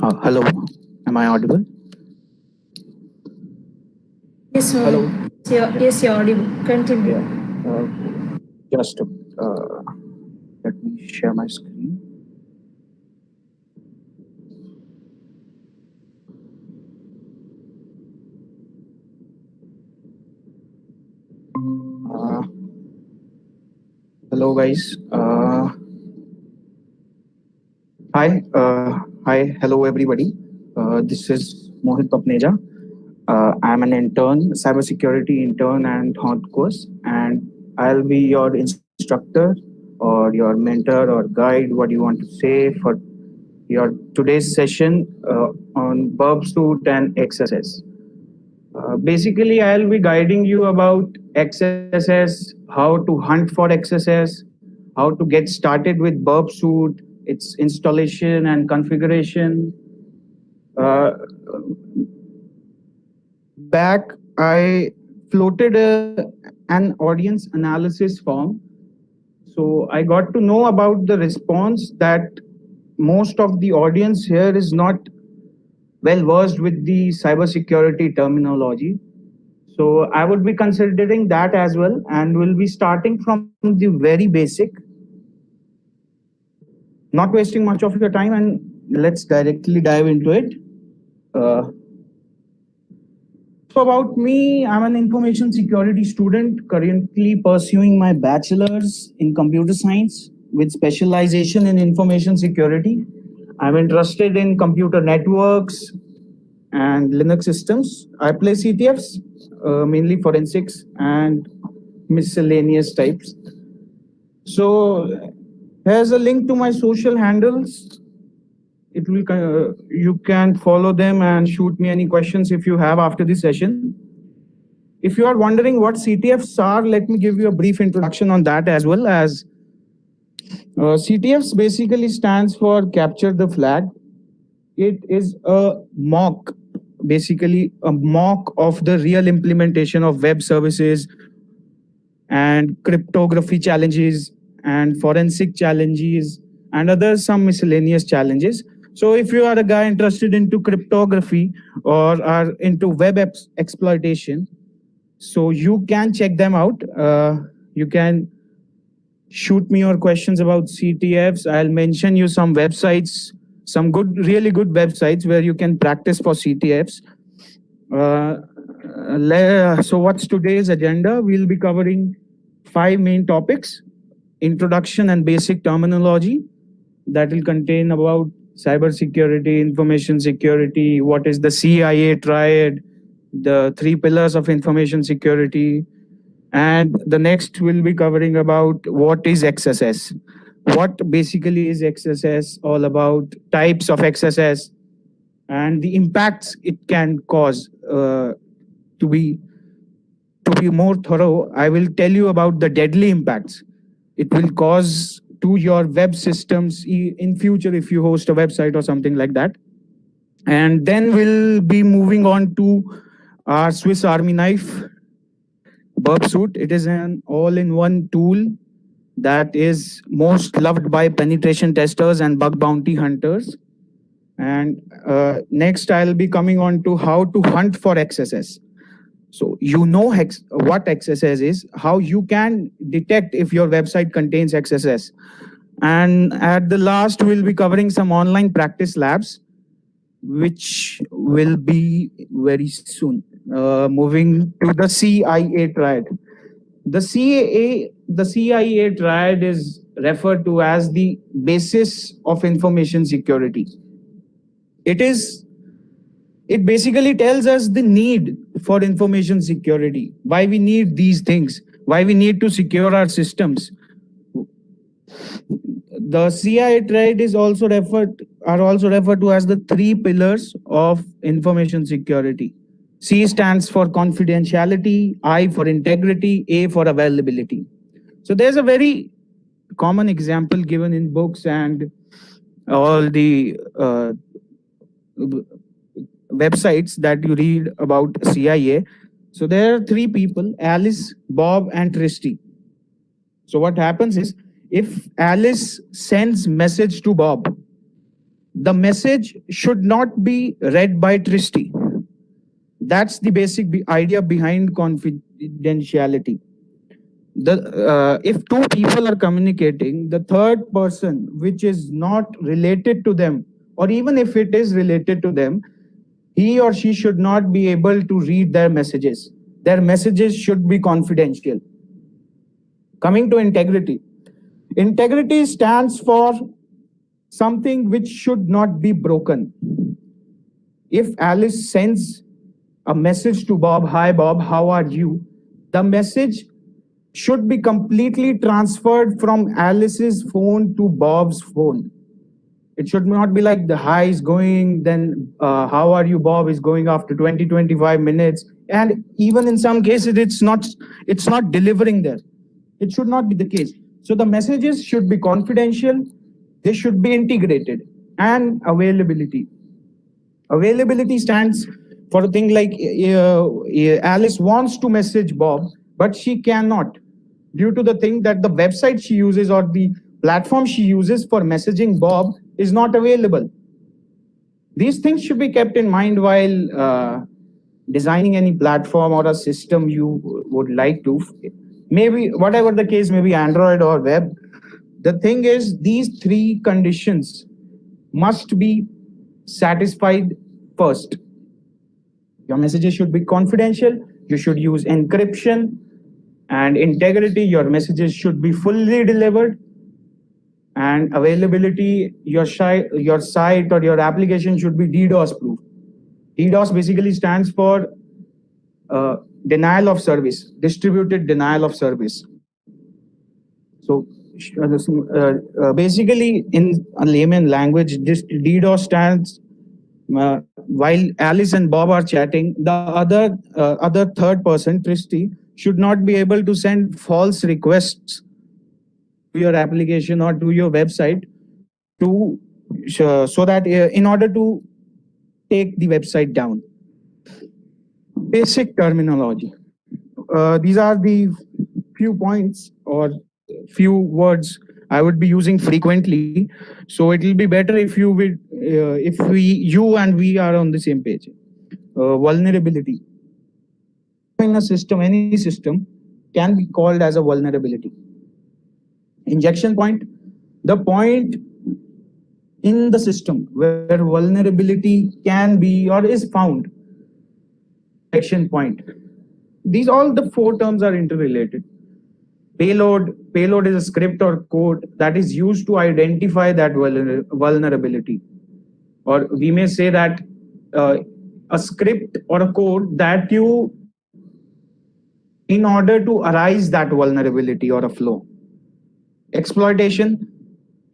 Hello, am I audible? Yes, Hello. you're audible. Continue. Yeah. Uh, just let me share my screen. Uh, Hello, guys. Hi. Hello, everybody. This is Mohit Papneja. I'm an intern, cybersecurity intern and hot course, and I'll be your instructor or your mentor or guide, what you want to say, for your today's session on Burp Suite and XSS. Basically, I'll be guiding you about XSS, how to hunt for XSS, how to get started with Burp Suite, its installation and configuration. Uh, Back, I floated an audience analysis form. So I got to know about the response that most of the audience here is not well versed with the cybersecurity terminology. So I would be considering that as well, and we'll be starting from the very basic, not wasting much of your time, and let's directly dive into it. Uh, so about me, I'm an information security student currently pursuing my bachelor's in computer science with specialization in information security. I'm interested in computer networks and Linux systems. I play CTFs, mainly forensics and miscellaneous types. So here's a link to my social handles. It will you can follow them and shoot me any questions if you have after this session. If you are wondering what CTFs are, let me give you a brief introduction on that as well. As CTFs basically stands for capture the flag. It is a mock, basically a mock of the real implementation of web services and cryptography challenges and forensic challenges and other some miscellaneous challenges. So if you are a guy interested into cryptography or are into exploitation, so you can check them out. You can shoot me your questions about CTFs. I'll mention you some websites, some good, really good websites where you can practice for CTFs. So what's today's agenda? We'll be covering five main topics: introduction and basic terminology, that will contain about cybersecurity, information security, what is the CIA triad, the three pillars of information security, and the next will be covering about what is XSS, what basically is XSS all about, types of XSS, and the impacts it can cause. To be to be more thorough, I will tell you about the deadly impacts it will cause to your web systems in future if you host a website or something like that. And then we'll be moving on to our Swiss Army knife, Burp Suite. It is an all-in-one tool that is most loved by penetration testers and bug bounty hunters. And next, I'll be coming on to how to hunt for XSS. So you know what XSS is, how you can detect if your website contains XSS. And at the last, we'll be covering some online practice labs, which will be very soon. Moving to the CIA triad. The CIA triad is referred to as the basis of information security. It is it basically tells us the need for information security, why we need these things, why we need to secure our systems. The CIA triad is also referred to as the three pillars of information security. C stands for confidentiality, I for integrity, A for availability. So there's a very common example given in books and all the websites that you read about CIA. So there are three people: Alice, Bob, and Tristy. So what happens is, if Alice sends message to Bob, The message should not be read by Tristy. That's the basic idea behind confidentiality. If two people are communicating, the third person, which is not related to them, or even if it is related to them, he or she should not be able to read their messages. Their messages should be confidential. Coming to integrity. Integrity stands for something which should not be broken. If Alice sends a message to Bob, "Hi Bob, how are you?" The message should be completely transferred from Alice's phone to Bob's phone. It should not be like the "hi" is going, then "how are you Bob" is going after 20-25 minutes. And even in some cases, it's not delivering there. It should not be the case. So the messages should be confidential, they should be integrated. And availability. Availability stands for a thing like Alice wants to message Bob, but she cannot due to the thing that the website she uses or the platform she uses for messaging Bob is not available. These things should be kept in mind while designing any platform or a system you would like to. Maybe whatever the case, maybe Android or web. The thing is, these three conditions must be satisfied first. Your messages should be confidential. You should use encryption and integrity. Your messages should be fully delivered. And availability, your site or your application should be DDoS proof. DDoS basically stands for denial of service, distributed denial of service. So basically, in a layman language, this DDoS stands while Alice and Bob are chatting, the other third person, Tristy, should not be able to send false requests to your application or to your website so that in order to take the website down. Basic terminology. These are the few points or few words I would be using frequently. So it will be better if you and we are on the same page. Vulnerability. In a system, any system can be called as a vulnerability. Injection point, the point in the system where vulnerability can be or is found. Injection point. These all the four terms are interrelated. Payload is a script or code that is used to identify that vulnerability. Or we may say that a script or a code that you in order to arise that vulnerability or a flow. Exploitation,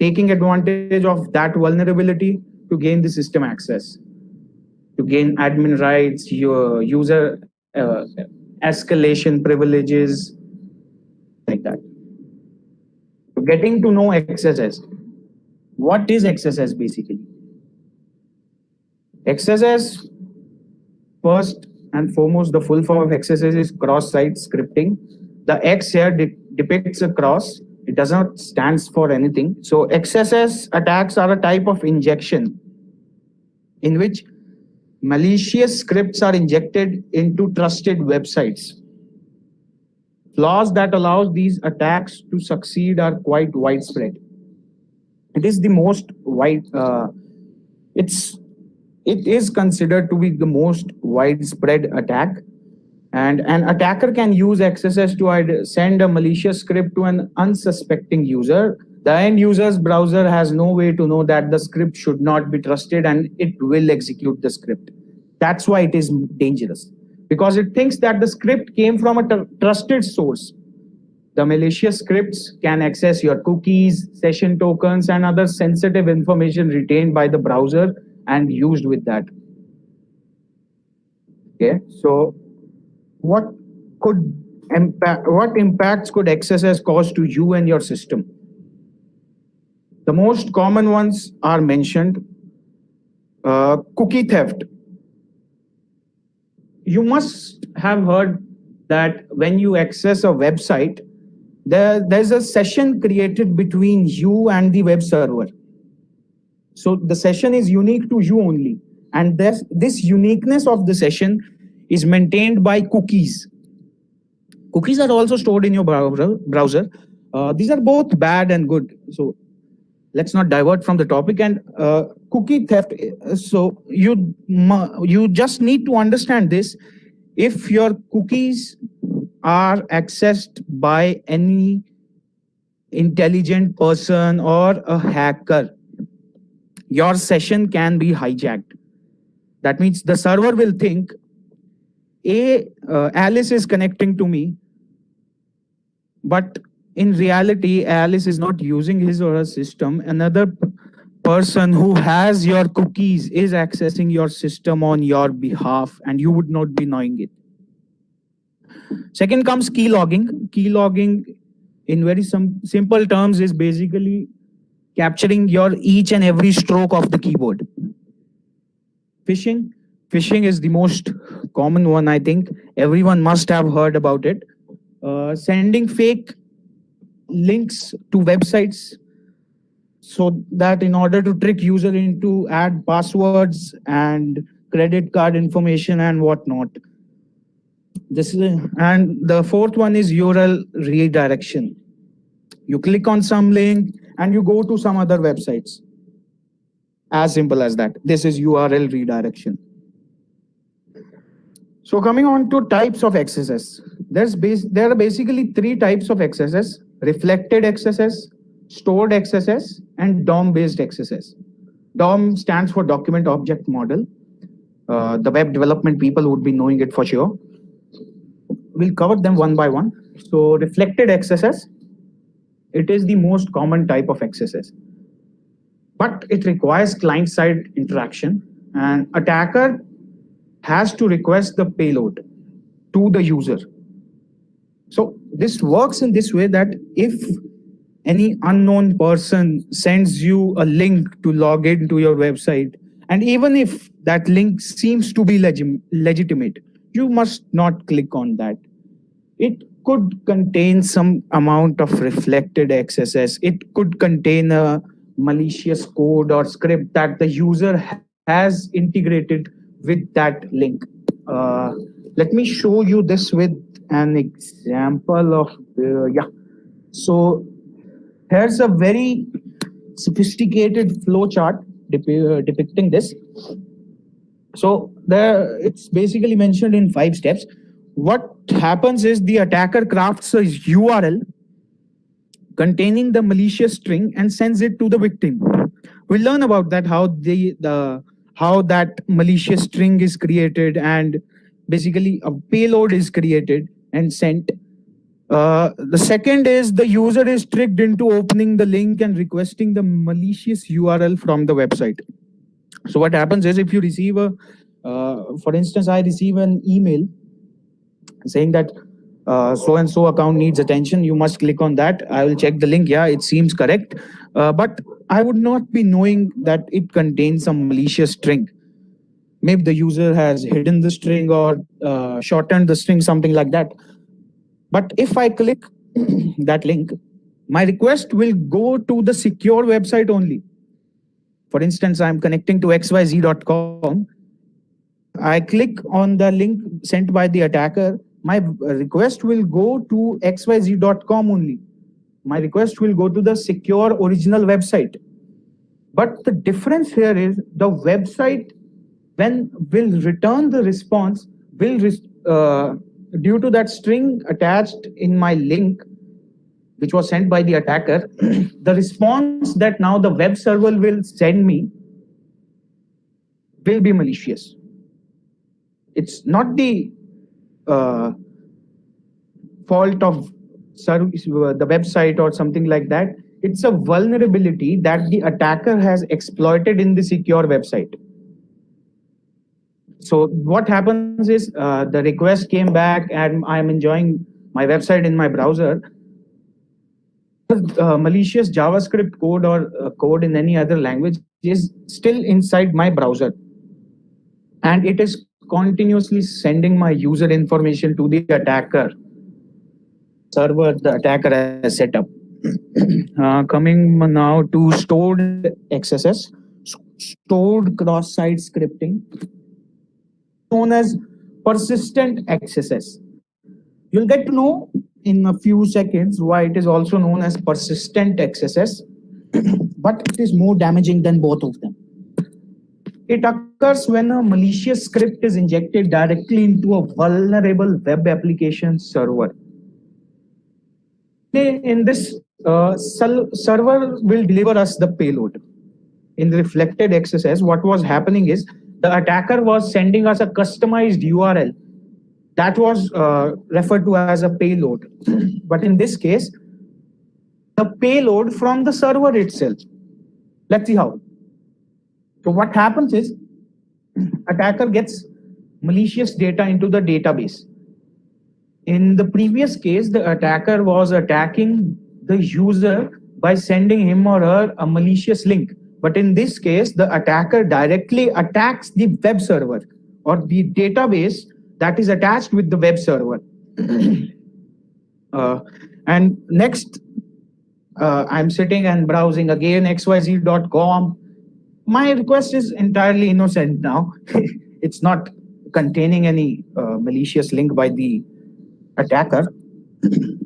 taking advantage of that vulnerability to gain the system access, to gain admin rights, your user escalation privileges, like that. Getting to know XSS. What is XSS basically? XSS, first and foremost, the full form of XSS is cross-site scripting. The X here depicts a cross. It does not stand for anything. So XSS attacks are a type of injection in which malicious scripts are injected into trusted websites. Flaws that allow these attacks to succeed are quite widespread. It is the most it is considered to be the most widespread attack. And an attacker can use XSS to send a malicious script to an unsuspecting user. The end user's browser has no way to know that the script should not be trusted and it will execute the script. That's why it is dangerous, because it thinks that the script came from a trusted source. The malicious scripts can access your cookies, session tokens, and other sensitive information retained by the browser and used with that. Okay, so what impacts could XSS cause to you and your system? The most common ones are mentioned. Cookie theft. You must have heard that when you access a website, there's a session created between you and the web server. So the session is unique to you only. And this uniqueness of the session is maintained by cookies. Cookies are also stored in your browser. These are both bad and good. So let's not divert from the topic. And cookie theft. So you just need to understand this. If your cookies are accessed by any intelligent person or a hacker, your session can be hijacked. That means the server will think, Alice is connecting to me, but in reality, Alice is not using his or her system. Another person who has your cookies is accessing your system on your behalf, and you would not be knowing it. Second comes key logging. Key logging, in very simple terms, is basically capturing your each and every stroke of the keyboard. Phishing. Phishing is the most common one, I think. Everyone must have heard about it. Sending fake links to websites so that in order to trick user into add passwords and credit card information and whatnot. And the fourth one is URL redirection. You click on some link and you go to some other websites. As simple as that. This is URL redirection. So coming on to types of XSS. There are basically three types of XSS: reflected XSS, stored XSS, and DOM-based XSS. DOM stands for Document Object Model. The web development people would be knowing it for sure. We'll cover them one by one. So reflected XSS, it is the most common type of XSS. But it requires client-side interaction, and attacker has to request the payload to the user. So this works in this way that if any unknown person sends you a link to log into your website, and even if that link seems to be legitimate, you must not click on that. It could contain some amount of reflected XSS. It could contain a malicious code or script that the user has integrated with that link. Let me show you this with an example of, So here's a very sophisticated flow chart depicting this. So it's basically mentioned in 5 steps. What happens is the attacker crafts a URL containing the malicious string and sends it to the victim. We'll learn about that, how that malicious string is created, and basically a payload is created and sent. The second is the user is tricked into opening the link and requesting the malicious URL from the website. So what happens is, if you receive for instance, I receive an email saying that so-and-so account needs attention, you must click on that. I will check the link. Yeah, it seems correct. But I would not be knowing that it contains some malicious string. Maybe the user has hidden the string or shortened the string, something like that. But if I click that link, my request will go to the secure website only. For instance, I'm connecting to xyz.com. I click on the link sent by the attacker. My request will go to xyz.com only. My request will go to the secure original website. But the difference here is the website, when will return the response, will due to that string attached in my link, which was sent by the attacker, the response that now the web server will send me will be malicious. It's not the fault of the website or something like that. It's a vulnerability that the attacker has exploited in the secure website. So what happens is the request came back and I'm enjoying my website in my browser. Malicious JavaScript code or code in any other language is still inside my browser. And it is continuously sending my user information to the attacker server the attacker has set up. Coming now to stored XSS. stored cross-site scripting, known as persistent XSS. You'll get to know in a few seconds why it is also known as persistent XSS, but it is more damaging than both of them. It occurs when a malicious script is injected directly into a vulnerable web application server. In this, server will deliver us the payload. In the reflected XSS, what was happening is the attacker was sending us a customized URL that was referred to as a payload. But in this case, the payload from the server itself. Let's see how. So what happens is attacker gets malicious data into the database. In the previous case, the attacker was attacking the user by sending him or her a malicious link. But in this case, the attacker directly attacks the web server or the database that is attached with the web server. And next, I'm sitting and browsing again xyz.com. My request is entirely innocent now. It's not containing any malicious link by the attacker.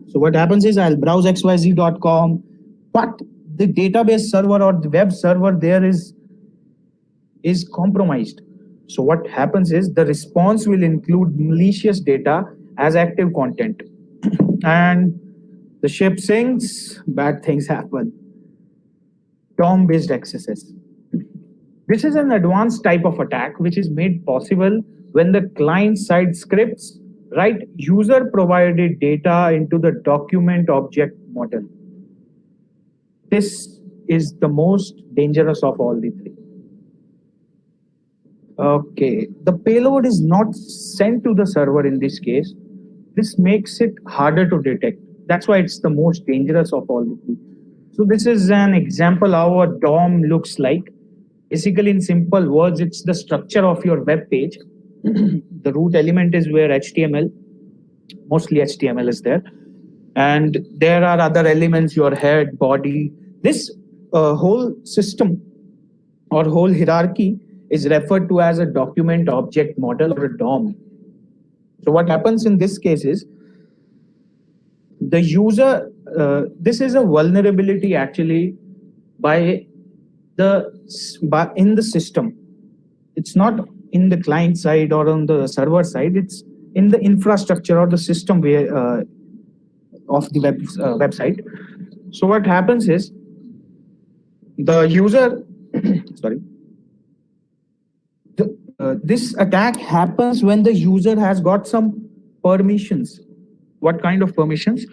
So what happens is I'll browse xyz.com, but the database server or the web server there is compromised. So what happens is the response will include malicious data as active content. And the ship sinks, bad things happen. DOM-based XSS. This is an advanced type of attack which is made possible when the client-side scripts write user-provided data into the document object model. This is the most dangerous of all the three. Okay, the payload is not sent to the server in this case. This makes it harder to detect. That's why it's the most dangerous of all the three. So this is an example how a DOM looks like. Basically, in simple words, it's the structure of your web page. The root element is where HTML, mostly HTML is there. And there are other elements, your head, body. This whole system or whole hierarchy is referred to as a document object model or a DOM. So what happens in this case is the user, this is a vulnerability actually in the system. It's not in the client side or on the server side. It's in the infrastructure or the system of the website. So what happens is the user, this attack happens when the user has got some permissions. What kind of permissions?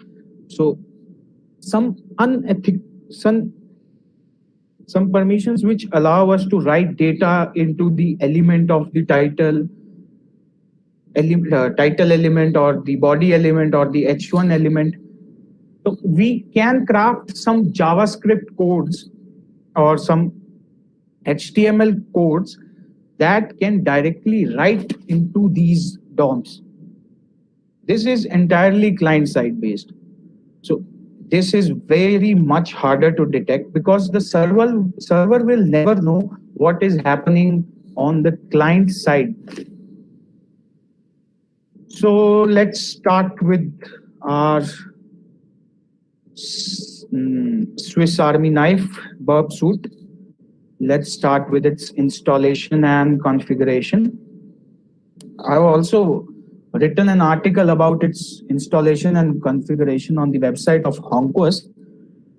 So some permissions which allow us to write data into the element of the title element or the body element or the H1 element. So we can craft some JavaScript codes or some HTML codes that can directly write into these DOMs. This is entirely client-side based. So this is very much harder to detect because the server will never know what is happening on the client side. So let's start with our Swiss Army knife burp suit. Let's start with its installation and configuration. I've also written an article about its installation and configuration on the website of HonQuest.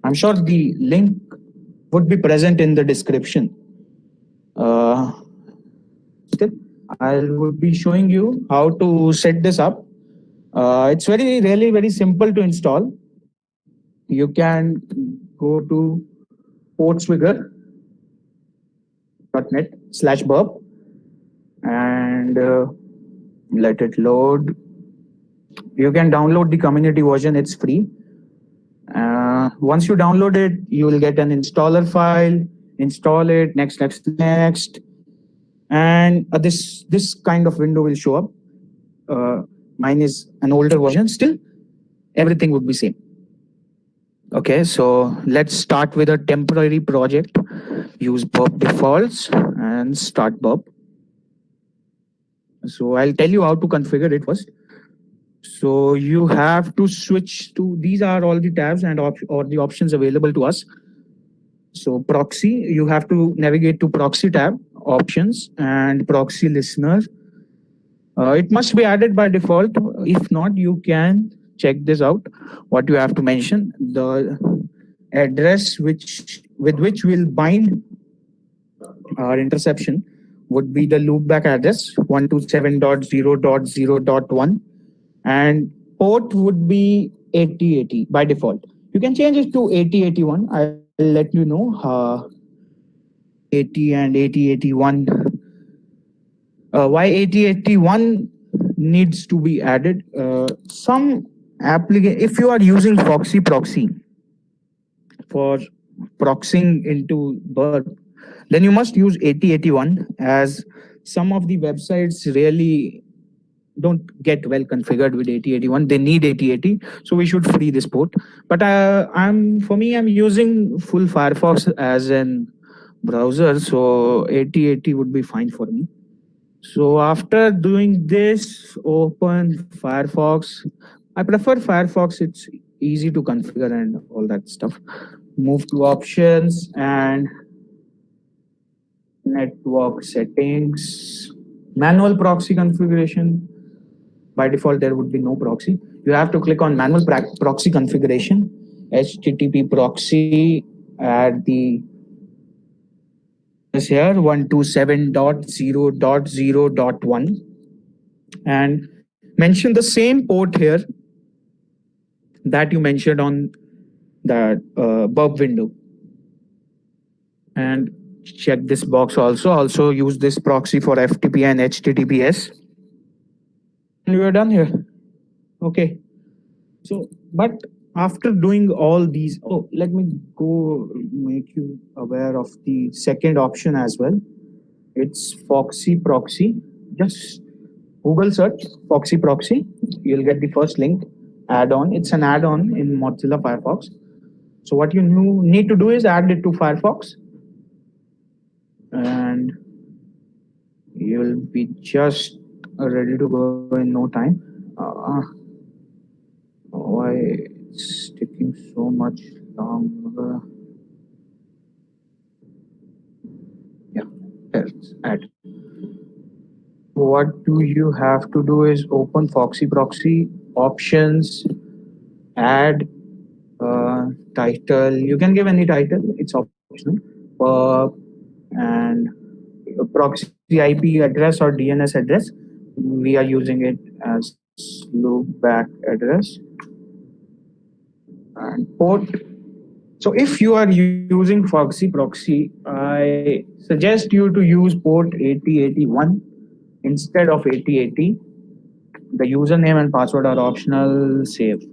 I'm sure the link would be present in the description. I would be showing you how to set this up. It's really very simple to install. You can go to portswigger.net/burp and let it load. You can download the community version, it's free. Once you download it, you will get an installer file, install it, next. And this kind of window will show up. Mine is an older version, still everything would be same. Okay, so let's start with a temporary project. use burp defaults and start burp. So I'll tell you how to configure it first. So you have to switch to, these are all the tabs and or the options available to us. So proxy, you have to navigate to proxy tab, options, and proxy listener. It must be added by default. If not, you can check this out. What you have to mention, the address with which we'll bind our interception would be the loopback address 127.0.0.1, and port would be 8080 by default. You can change it to 8081. I'll let you know 80 and 8081. Why 8081 needs to be added? Some application, if you are using Foxy proxy for proxying into burp, then you must use 8081, as some of the websites really don't get well configured with 8081. They need 8080, so we should free this port. But I'm using full Firefox as an browser, so 8080 would be fine for me. So after doing this, open Firefox. I prefer Firefox. It's easy to configure and all that stuff. Move to options and network settings, manual proxy configuration. By default, there would be no proxy. You have to click on manual proxy configuration, HTTP proxy at the is here 127.0.0.1, and mention the same port here that you mentioned on that burp window, and check this box also use this proxy for FTP and HTTPS, and we are done here. Okay, so but after doing all these, let me go make you aware of the second option as well. It's Foxy proxy. Just Google search Foxy proxy, you'll get the first link. Add-on, it's an add-on in Mozilla Firefox. So what you need to do is add it to Firefox, and you'll be just ready to go in no time. Why it's taking so much longer? Yeah, let's add. What do you have to do is open Foxy proxy, options, add title. You can give any title, it's optional. And proxy IP address or DNS address. We are using it as loopback address. And port. So if you are using Foxy proxy, I suggest you to use port 8081 instead of 8080. The username and password are optional. Save.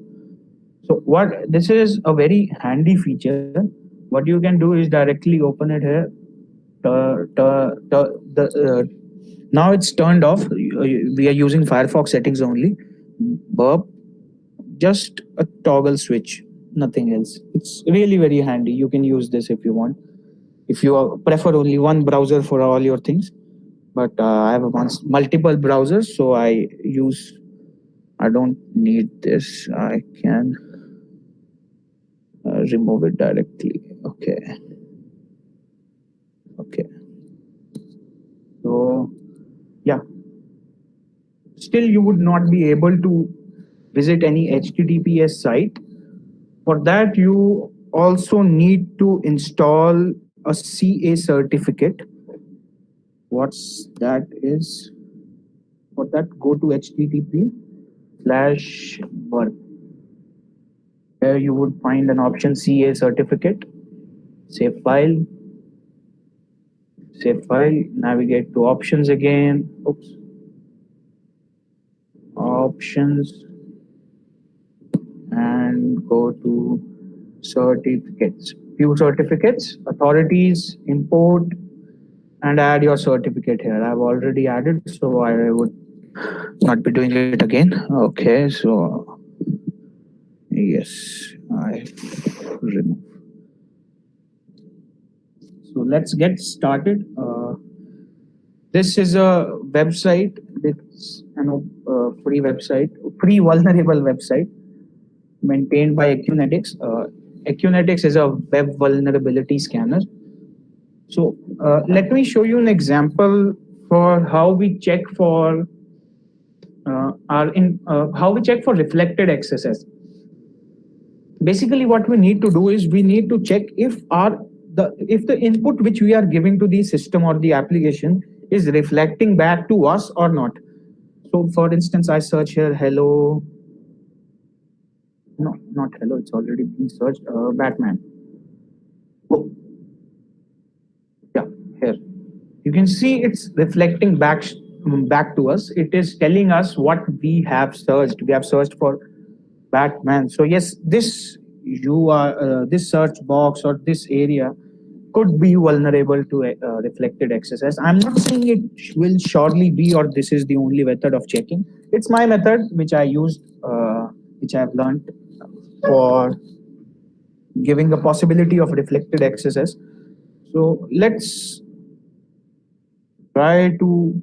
So this is a very handy feature. What you can do is directly open it here. Now it's turned off. We are using Firefox settings only. Burp, just a toggle switch, nothing else. It's really very handy. You can use this if you want. If you prefer only one browser for all your things, but I have multiple browsers, so I don't need this. I can remove it directly. Okay. So yeah, still you would not be able to visit any HTTPS site. For that, you also need to install a CA certificate. What's that is? For that, go to http://burp. There you would find an option CA certificate. Save file. Navigate to options again. Options, and go to certificates. View certificates, authorities, import, and add your certificate here. I've already added, so I would not be doing it again. Okay, so yes, I remove. So let's get started. This is a website. It's a free website, free vulnerable website maintained by Acunetics. Acunetics is a web vulnerability scanner. So let me show you an example for how we check for how we check for reflected XSS. Basically, what we need to do is we need to check if the input which we are giving to the system or the application is reflecting back to us or not. So, for instance, I search here hello. No, not hello. It's already been searched. Batman. Oh. Yeah, here you can see it's reflecting back to us. It is telling us what we have searched. We have searched for Batman. So yes, this search box or this area could be vulnerable to reflected XSS. I'm not saying it will surely be or this is the only method of checking. It's my method which I used, which I've learned for giving the possibility of reflected XSS. So let's try to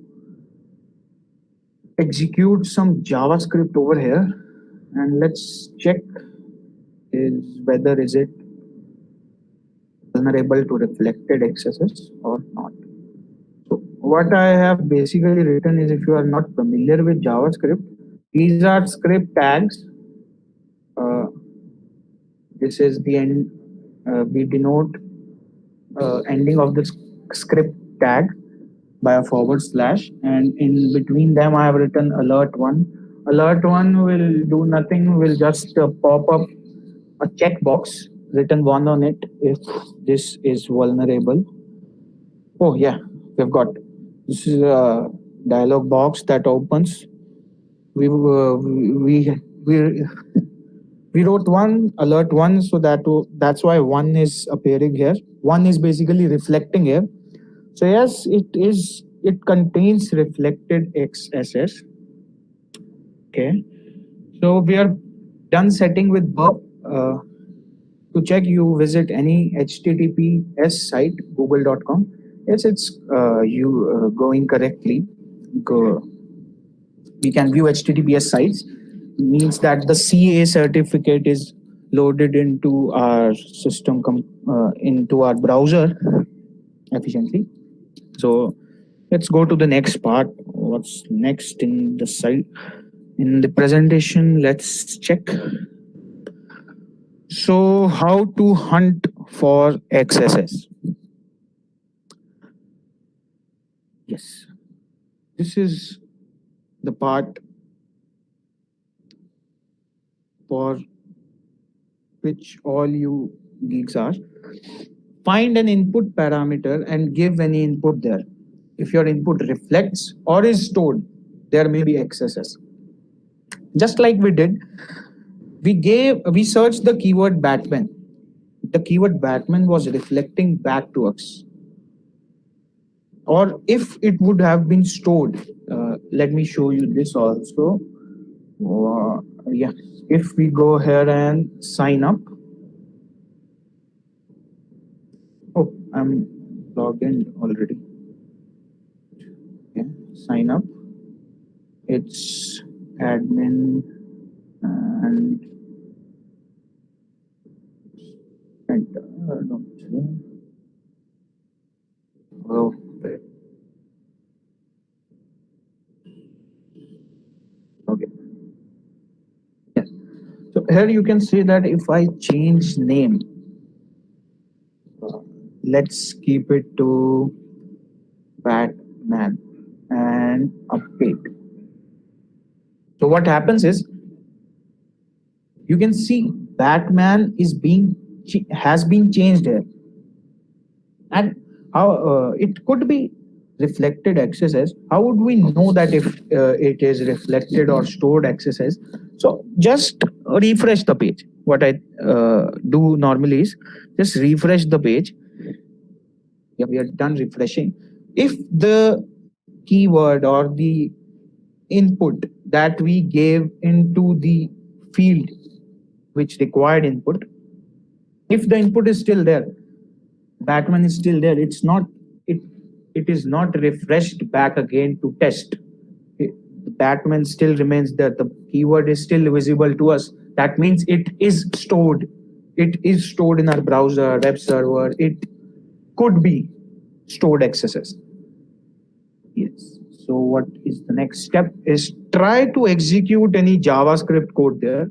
execute some JavaScript over here and let's check whether is it vulnerable to reflected XSS or not. So what I have basically written is, if you are not familiar with JavaScript, these are script tags. This is the end. We denote ending of the script tag by a /, and in between them I have written alert1. Alert1 will do nothing, will just pop up a checkbox written 1 on it if this is vulnerable. Oh yeah, we've got this is a dialog box that opens. We wrote one alert one, so that's why one is appearing here. One is basically reflecting here. So yes, it contains reflected XSS. Okay, so we are done setting with burp. To check, you visit any HTTPS site, google.com. Yes, it's going correctly. We can view HTTPS sites. Means that the CA certificate is loaded into our system, into our browser efficiently. So let's go to the next part. What's next in the site? In the presentation, let's check. So how to hunt for XSS? Yes, this is the part for which all you geeks are. Find an input parameter and give any input there. If your input reflects or is stored, there may be XSS. Just like we did, we searched the keyword Batman. The keyword Batman was reflecting back to us. Or if it would have been stored, let me show you this also. Yeah, if we go here and sign up. Oh, I'm logged in already. Okay, sign up. It's admin and oh, okay. Yes. So here you can see that if I change name, let's keep it to Batman and update. So what happens is, you can see Batman has been changed here, and how it could be reflected XSS. How would we know that if it is reflected or stored XSS? So just refresh the page. What I do normally is just refresh the page. Yeah, we are done refreshing. If the keyword or the input that we gave into the field which required input, if the input is still there, Batman is still there. It's not it it is not refreshed back again to test. The Batman still remains there. The keyword is still visible to us. That means it is stored. It is stored in our browser, web server. It could be stored accesses. Yes. So what is the next step is try to execute any JavaScript code there.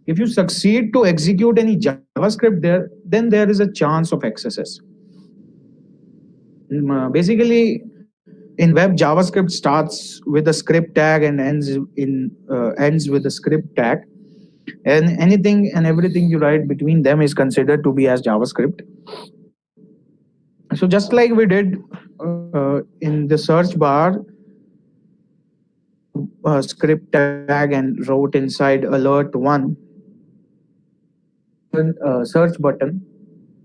If you succeed to execute any JavaScript there, then there is a chance of accesses. Basically, in web, JavaScript starts with a script tag and ends with a script tag, and anything and everything you write between them is considered to be as JavaScript. So just like we did in the search bar, script tag and wrote inside alert one search button,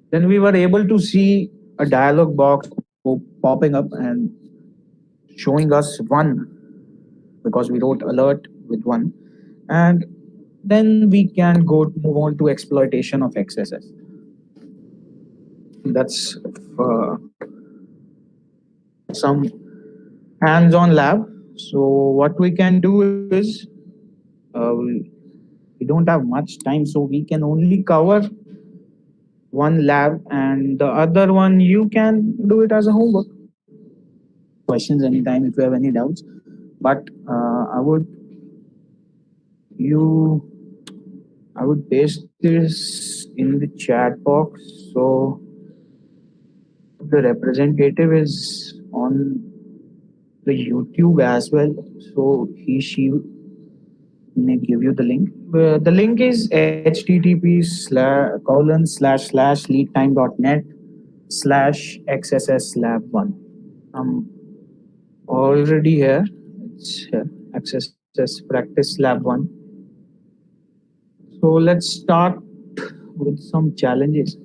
then we were able to see a dialog box popping up and showing us one because we wrote alert with one, and then we can go move on to exploitation of XSS. That's some hands-on lab. So what we can do is we don't have much time, so we can only cover one lab, and the other one you can do it as a homework. Questions anytime if you have any doubts. But I would paste this in the chat box so the representative is on the YouTube as well. So she may give you the link. The link is http://leadtime.net/xsslab1. I'm already here. It's here. XSS practice lab 1. So let's start with some challenges.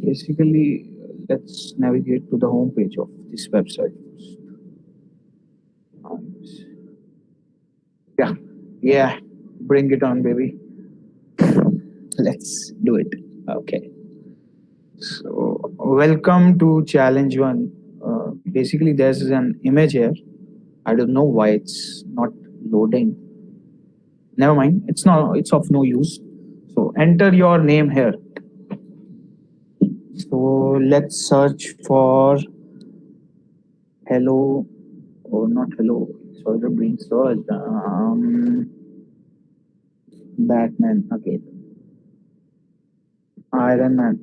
Basically, let's navigate to the home page of this website. Yeah, bring it on, baby. Let's do it. Okay. So, welcome to challenge 1. Basically, there's an image here. I don't know why it's not loading. Never mind. It's of no use. So enter your name here. So let's search for hello, or not hello. It's already being searched. Batman. Okay. Iron Man.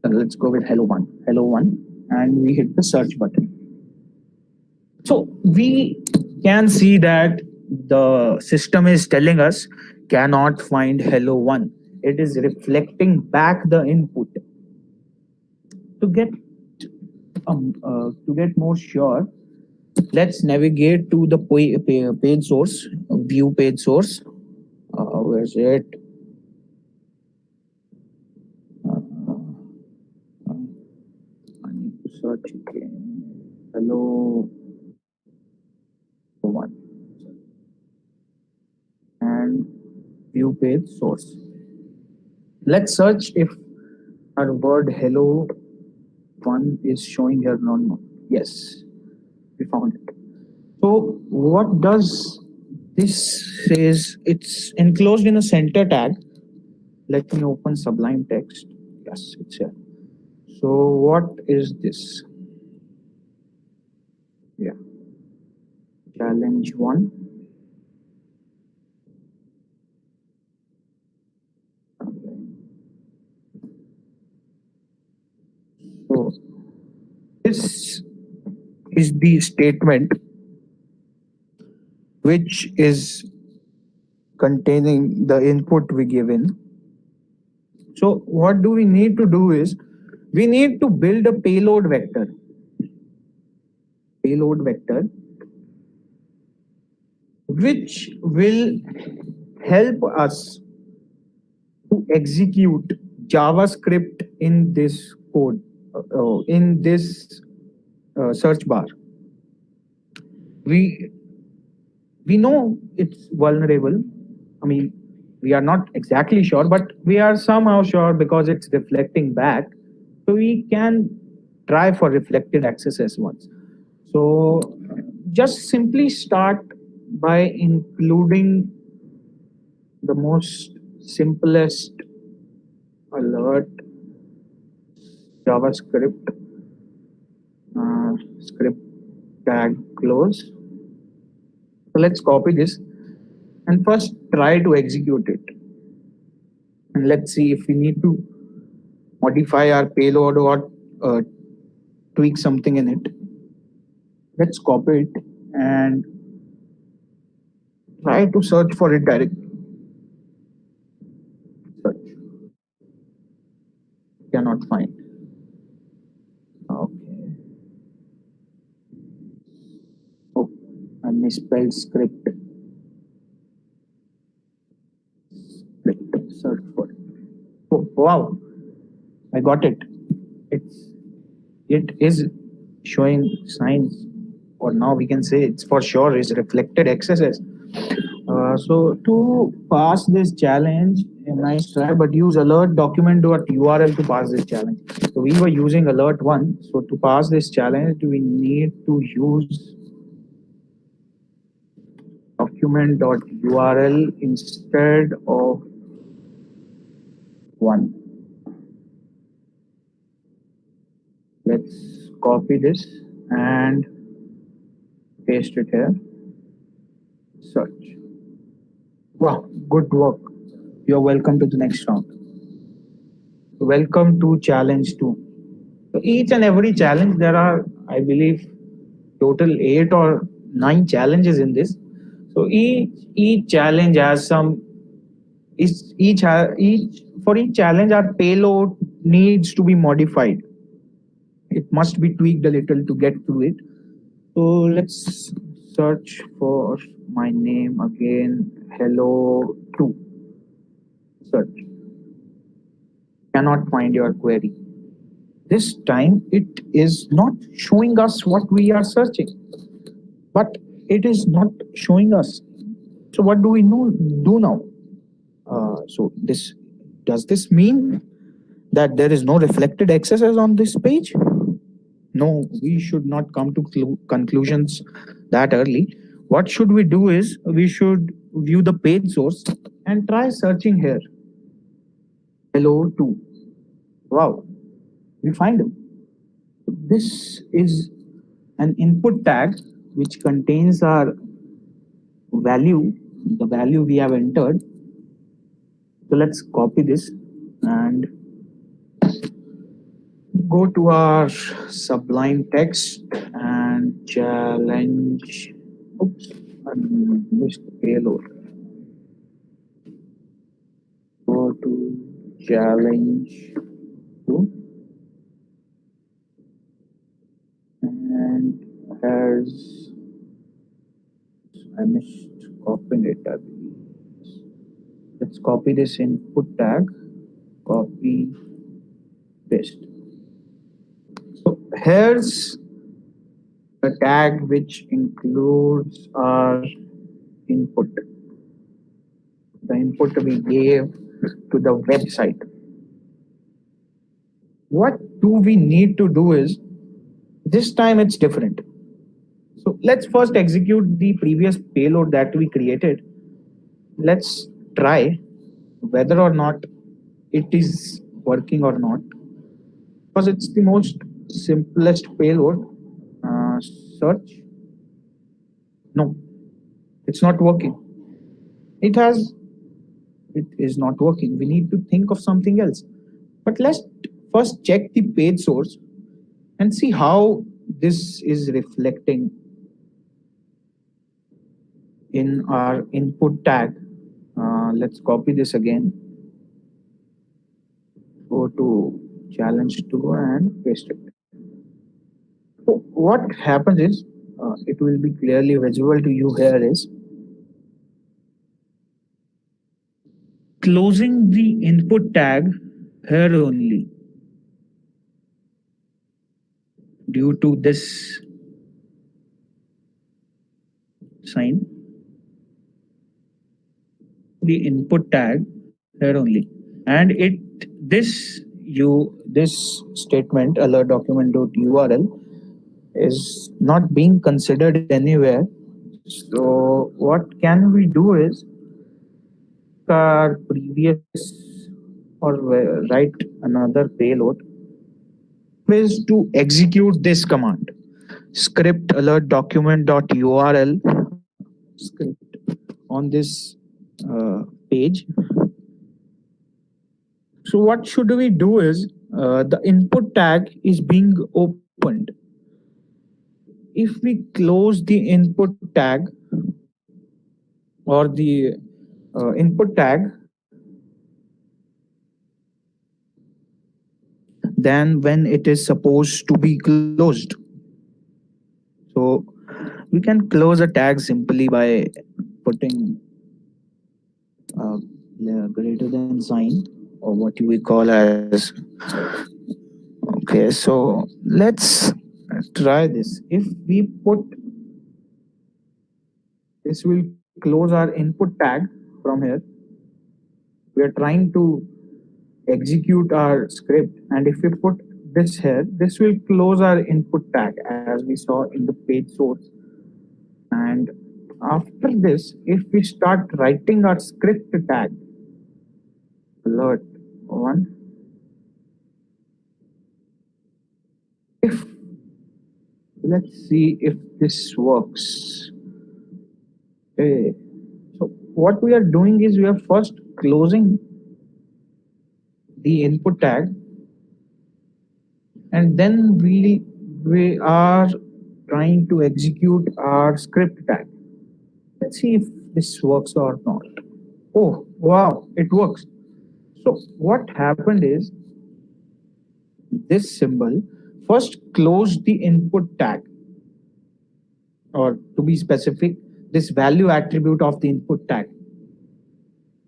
Let's go with hello one. Hello one, and we hit the search button. So we can see that the system is telling us cannot find hello one. It is reflecting back the input. To get more sure, let's navigate to the page source, view page source. Where's it? I need to search again. Hello one and view page source. Let's search if our word hello one is showing here or not. Yes, we found it. So what does this says? It's enclosed in a center tag. Let me open Sublime Text. Yes, it's here. So what is this? Yeah. Challenge 1. Okay. So this is the statement which is containing the input we give in. So what do we need to do is we need to build a payload vector. Payload vector which will help us to execute JavaScript in this code, in this search bar. We know it's vulnerable. I mean, we are not exactly sure, but we are somehow sure because it's reflecting back. So we can try for reflected accesses once. So just simply start by including the most simplest alert JavaScript script tag close. So let's copy this and first try to execute it. And let's see if we need to modify our payload or tweak something in it. Let's copy it and try to search for it directly. Search. Cannot find. Okay. Oh, I misspelled script. Script. Search for it. Oh, wow. I got it. It is showing signs, or now we can say it's for sure is reflected XSS. So to pass this challenge, a nice try, but use alert document.url to pass this challenge. So we were using alert one. So to pass this challenge, we need to use document.url instead of one. Let's copy this and paste it here. Search. Wow, good work. You're welcome to the next round. Welcome to challenge 2. So each and every challenge, there are, I believe, total 8 or 9 challenges in this. So each challenge has some. Each for each challenge, our payload needs to be modified. It must be tweaked a little to get through it. So let's search for my name again. Hello 2. Search. Cannot find your query. This time it is not showing us what we are searching, but it is not showing us. So what do we do now? So does this mean that there is no reflected accesses on this page? No, we should not come to conclusions that early. What should we do is we should view the page source and try searching here. Hello 2. Wow, we find them. This is an input tag which contains our value, the value we have entered. So let's copy this and go to our Sublime text and challenge. Oops, I missed the payload. Go to challenge 2 and as I missed copying it, I believe. Let's copy this input tag, copy, paste. So here's a tag which includes our input, the input we gave to the website. What do we need to do is, this time it's different. So let's first execute the previous payload that we created. Let's try whether or not it is working or not, because it's the most simplest payload. Search. No, it's not working. It is not working. We need to think of something else. But let's first check the page source and see how this is reflecting in our input tag. Let's copy this again. Go to challenge 2 and paste it. So what happens is, it will be clearly visible to you here is, closing the input tag here only due to this sign, the input tag here only, and this this statement alert document.url is not being considered anywhere. So what can we do is our previous or write another payload is to execute this command script alert document.url script on this page. So what should we do is the input tag is being opened. If we close the input tag or the input tag, then when it is supposed to be closed. So we can close a tag simply by putting greater than sign or what we call as. Okay, so let's try this. If we put this will close our input tag from here. We are trying to execute our script, and if we put this here, this will close our input tag as we saw in the page source. And after this, if we start writing our script tag alert one, if let's see if this works. Okay. So what we are doing is we are first closing the input tag, and then we are trying to execute our script tag. Let's see if this works or not. Oh wow, it works. So what happened is this symbol first closed the input tag, or to be specific, this value attribute of the input tag.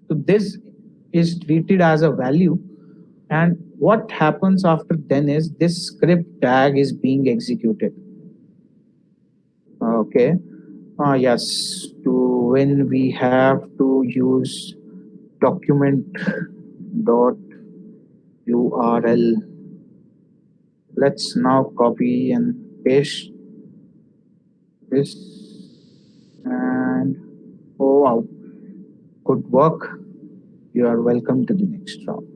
So this is treated as a value, and what happens after then is this script tag is being executed. Okay. Yes, to when we have to use document dot URL. Let's now copy and paste this, and oh wow, good work. You are welcome to the next round.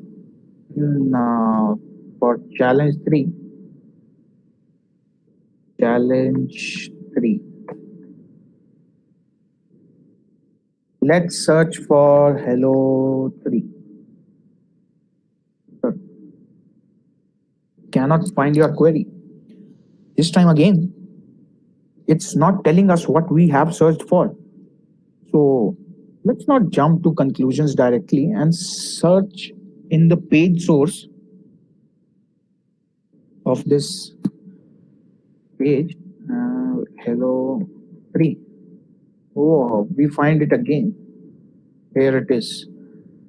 Now for challenge 3. Challenge 3. Let's search for hello 3. Cannot find your query. This time again, it's not telling us what we have searched for. So let's not jump to conclusions directly and search in the page source of this page. Hello 3. Oh, we find it again. Here it is,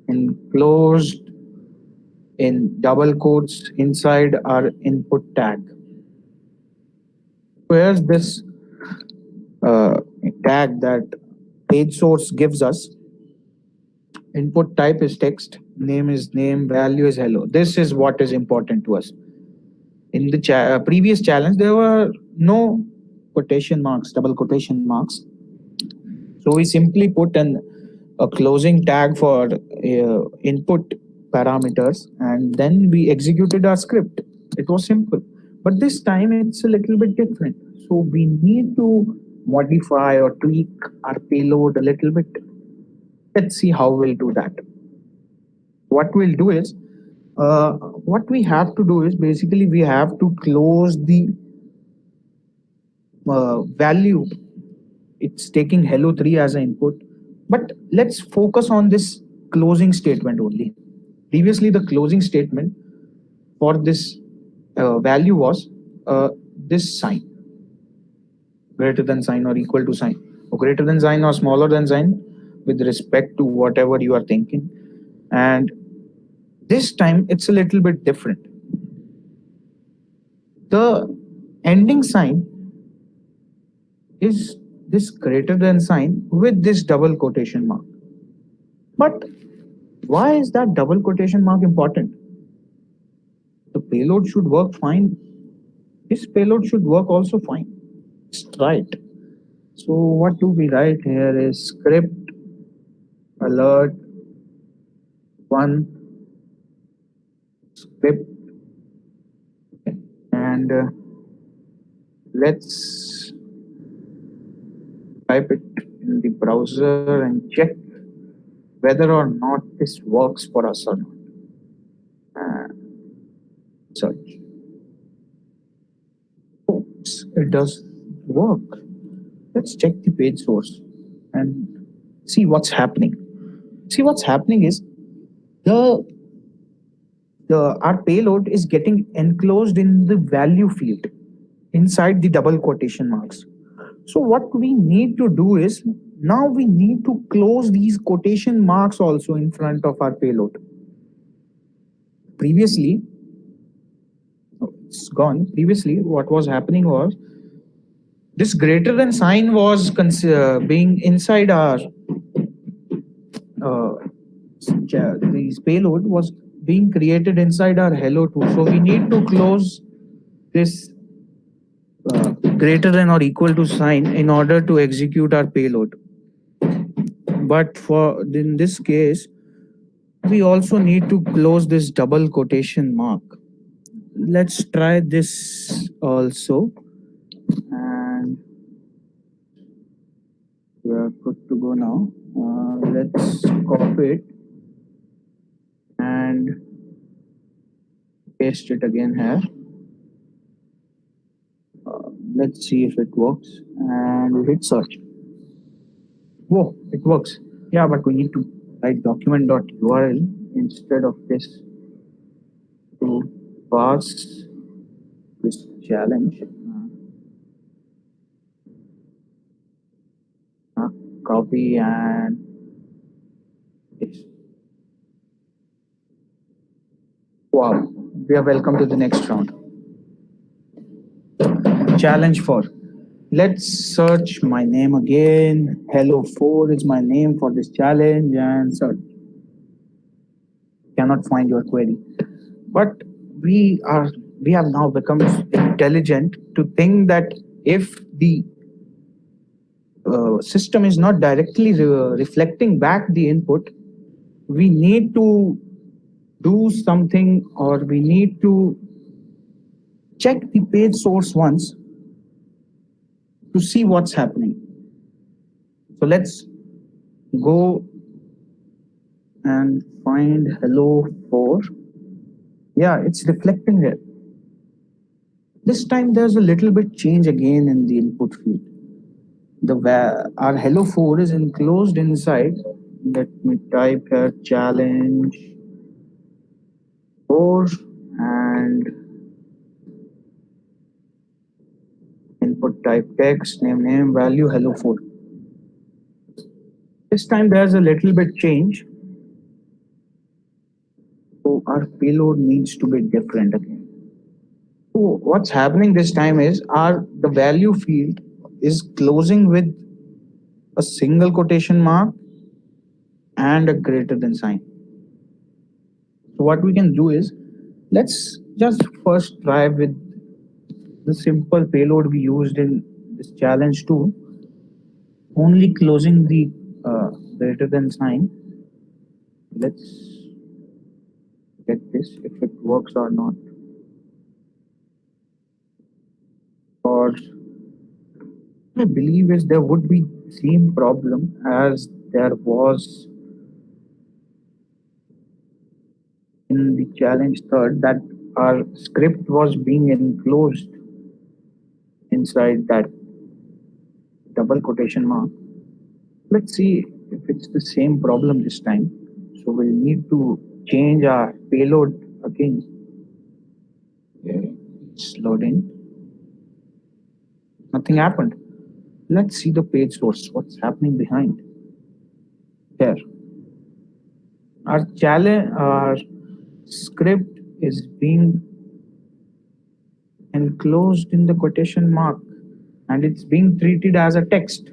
enclosed in double quotes inside our input tag. Here's this tag that page source gives us. Input type is text, name is name, value is hello. This is what is important to us. In the previous challenge, there were no quotation marks, double quotation marks. So we simply put a closing tag for input parameters, and then we executed our script. It was simple. But this time it's a little bit different. So we need to modify or tweak our payload a little bit. Let's see how we'll do that. What we'll do is, what we have to do is basically we have to close the value. It's taking hello 3 as an input, but let's focus on this closing statement only. Previously, the closing statement for this value was this sign, greater than sign or equal to sign, or greater than sign or smaller than sign with respect to whatever you are thinking. And this time it's a little bit different. The ending sign is this greater than sign with this double quotation mark. But why is that double quotation mark important? the payload should work fine. This payload should work also fine. Let's try it. So what do we write here is script alert one script, and let's type it in the browser and check whether or not this works for us or not. Search. Oops, it does work. Let's check the page source and see what's happening. See what's happening is the our payload is getting enclosed in the value field inside the double quotation marks. So what we need to do is now we need to close these quotation marks also in front of our payload. Previously, it's gone. Previously, what was happening was this greater than sign was being inside our this payload was being created inside our hello 2. So we need to close this greater than or equal to sign in order to execute our payload. But for in this case, we also need to close this double quotation mark. Let's try this also, and we are good to go now. Let's copy it and paste it again here. Let's see if it works, and we hit search. Whoa, it works. Yeah, but we need to write document.url instead of this to pass this challenge. Copy and paste. Wow, we are welcome to the next round. Challenge 4. Let's search my name again. Hello 4 is my name for this challenge, and search. Cannot find your query. But we have now become intelligent to think that if the system is not directly reflecting back the input, we need to do something, or we need to check the page source once to see what's happening. So let's go and find hello 4. Yeah, it's reflecting there. This time there's a little bit change again in the input field. Our hello 4 is enclosed inside. Let me type here challenge 4 and input type text, name, value, hello 4. This time there's a little bit change. So our payload needs to be different again. So what's happening this time is the value field is closing with a single quotation mark and a greater than sign. So what we can do is, let's just first try with the simple payload we used in this challenge 2, only closing the greater than sign. Let's get this if it works or not. Or I believe is there would be same problem as there was in the challenge 3rd, that our script was being enclosed inside that double quotation mark. Let's see if it's the same problem this time. So we'll need to change our payload again. Okay, it's loading. Nothing happened. Let's see the page source. What's happening behind? Here. Our script is being enclosed in the quotation mark, and it's being treated as a text.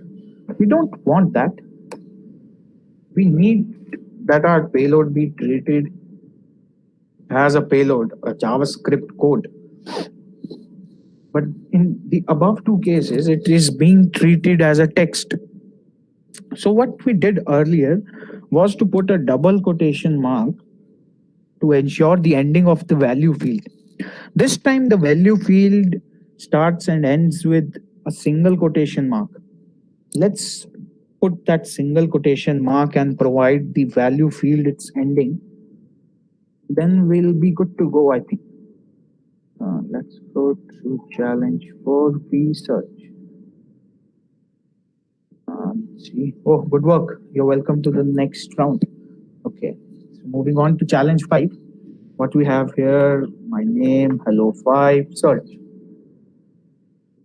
We don't want that. We need that our payload be treated has a payload, a JavaScript code. But in the above two cases, it is being treated as a text. So what we did earlier was to put a double quotation mark to ensure the ending of the value field. This time the value field starts and ends with a single quotation mark. Let's put that single quotation mark and provide the value field its ending. Then we'll be good to go, I think. Let's go to challenge 4 research. Let's see. Oh, good work. You're welcome to the next round. Okay. So moving on to challenge 5. What we have here, my name, hello 5, search.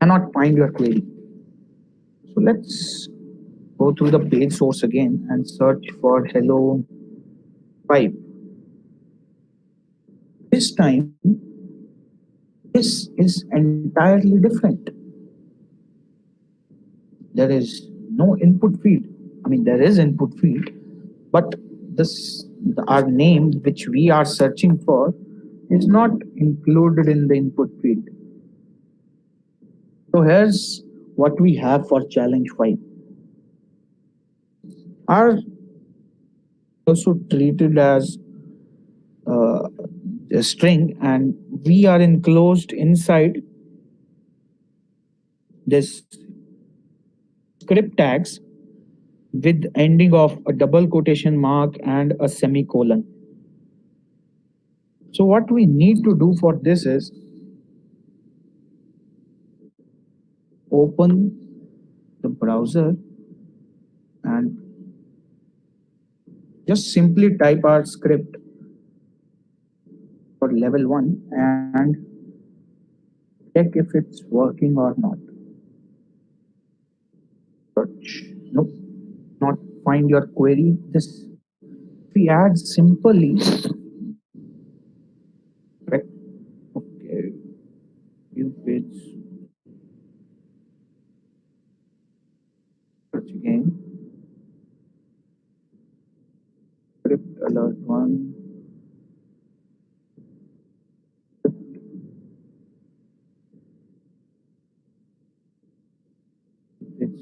Cannot find your query. So let's go through the page source again and search for hello 5. This time, this is entirely different. There is no input field. I mean, there is input field, but this our name which we are searching for is not included in the input field. So here's what we have for challenge 5. Are also treated as a string, and we are enclosed inside this script tags with ending of a double quotation mark and a semicolon. So what we need to do for this is open the browser and just simply type our script for level 1 and check if it's working or not. Search. Nope, not find your query. This we add simply. Okay, view page. Search again. Script alert 1.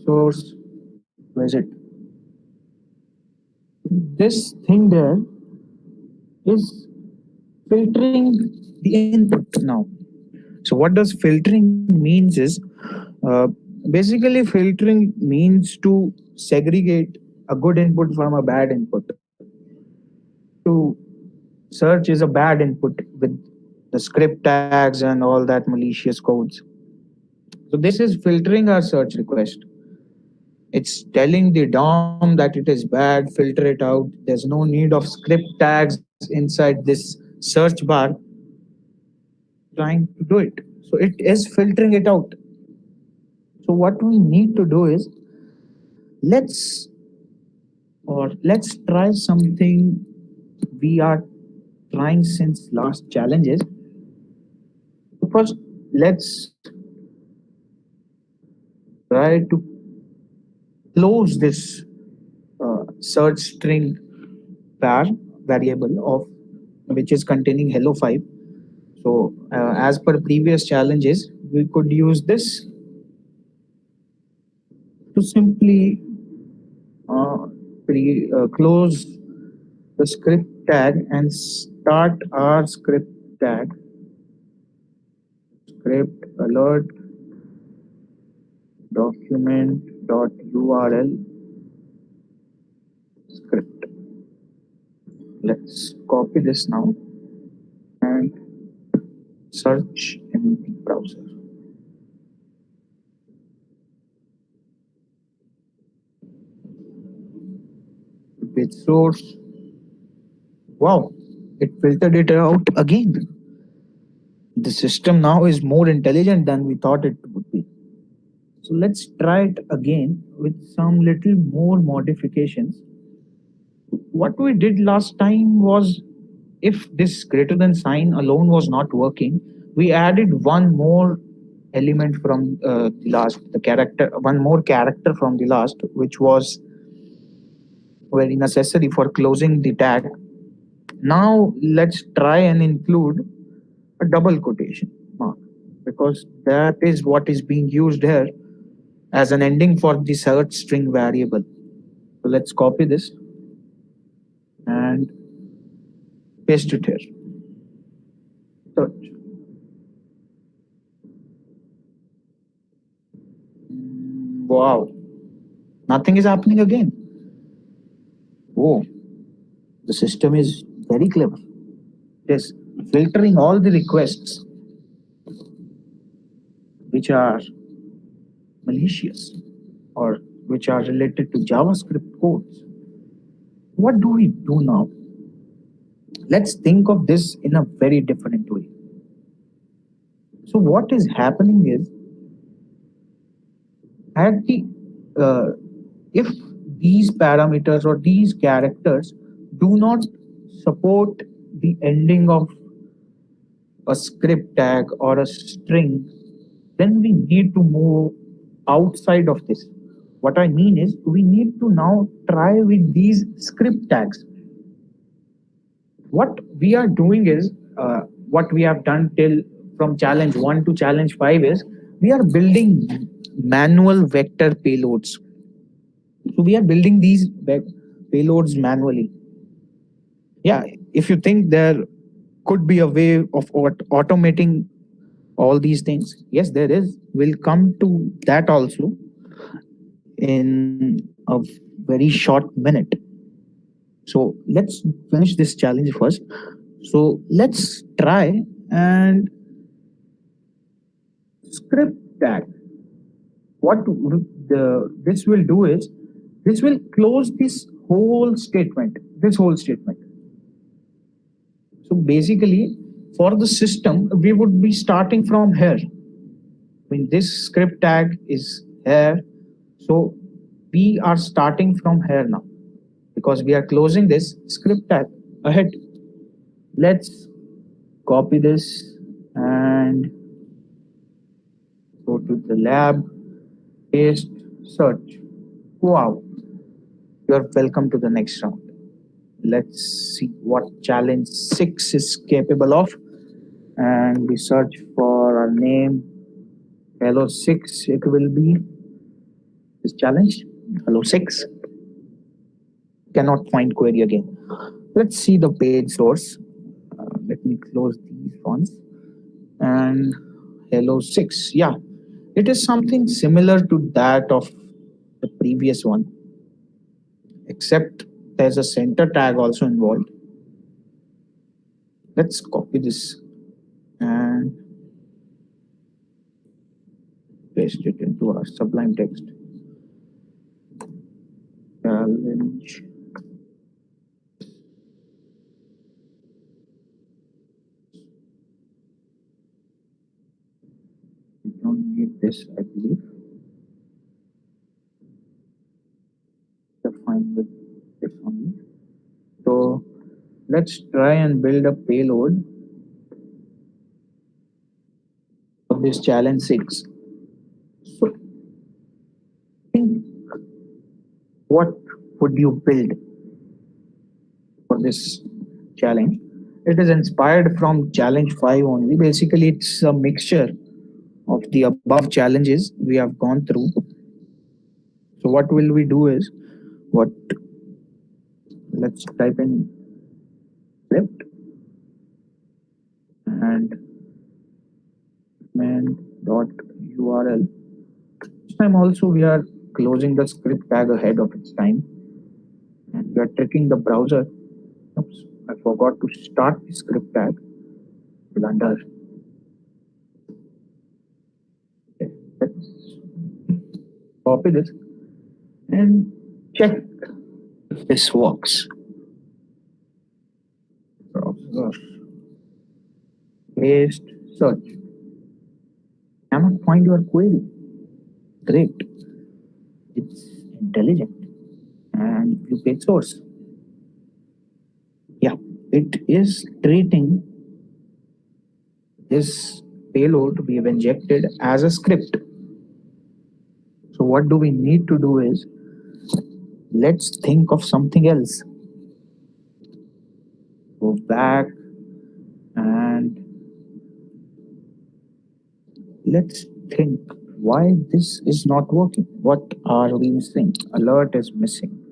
Source, where is it? This thing there is filtering the input now. So what does filtering means is basically filtering means to segregate a good input from a bad input. To search is a bad input with the script tags and all that malicious codes. So this is filtering our search request. It's telling the DOM that it is bad, filter it out. There's no need of script tags inside this search bar. Trying to do it. So it is filtering it out. So what we need to do is let's try something we are trying since last challenges. First, let's try to close this search string var variable of which is containing hello 5. So as per previous challenges, we could use this to simply close the script tag and start our script tag. Script alert document.url script. Let's copy this now and search in the browser. Page source. Wow, it filtered it out again. The system now is more intelligent than we thought it would be. So let's try it again with some little more modifications. What we did last time was, if this greater than sign alone was not working, we added one more element from the last, the character, one more character from the last, which was very necessary for closing the tag. Now let's try and include a double quotation mark, because that is what is being used here as an ending for the search string variable. So let's copy this and paste it here. Search. Wow, nothing is happening again. Oh, the system is very clever. It is filtering all the requests which are malicious or which are related to JavaScript codes. What do we do now? Let's think of this in a very different way. So what is happening is, at the uh, if these parameters or these characters do not support the ending of a script tag or a string, then we need to move outside of this. What I mean is, we need to now try with these script tags. What we are doing is, what we have done till from challenge 1 to challenge 5 is, we are building manual vector payloads. So we are building these payloads manually. Yeah, if you think there could be a way of automating all these things, yes, there is. We'll come to that also in a very short minute. So let's finish this challenge first. So let's try and script tag. What this will do is, this will close this whole statement. So basically, for the system, we would be starting from here. I mean, this script tag is here. So we are starting from here now, because we are closing this script tag ahead. Let's copy this and go to the lab, paste, search. Wow, you're welcome to the next round. Let's see what challenge 6 is capable of. And we search for our name. Hello 6, it will be this challenge. Hello 6. Cannot find query again. Let's see the page source. Let me close these ones. And hello 6. Yeah, it is something similar to that of the previous one, except there's a center tag also involved. Let's copy this and paste it into our Sublime Text. Challenge. We don't need this, I believe. We're fine with this only. So let's try and build a payload for this challenge 6. So think, what would you build for this challenge? It is inspired from challenge 5 only. Basically, it's a mixture of the above challenges we have gone through. So what will we do is, let's type in script and main.url. This time also we are closing the script tag ahead of its time, and we are tricking the browser. Oops, I forgot to start the script tag. Blunder. Okay, let's copy this and check if this works. Browser. Paste, search. Cannot find your query. Great. It's intelligent. And you page source. Yeah, it is treating this payload we have injected as a script. So what do we need to do is, let's think of something else. Go back and let's think why this is not working. What are we missing? Alert is missing.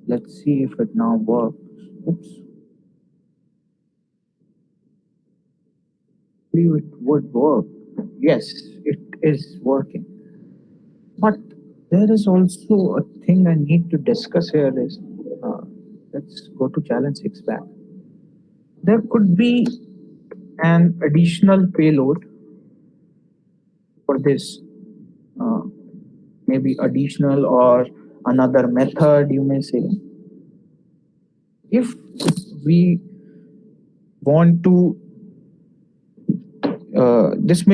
Let's see if it now works. Oops. Believe it would work. Yes, it is working. But there is also a thing I need to discuss here is let's go to challenge 6 back. There could be an additional payload for this, uh, maybe additional or another method, you may say. If we want to, this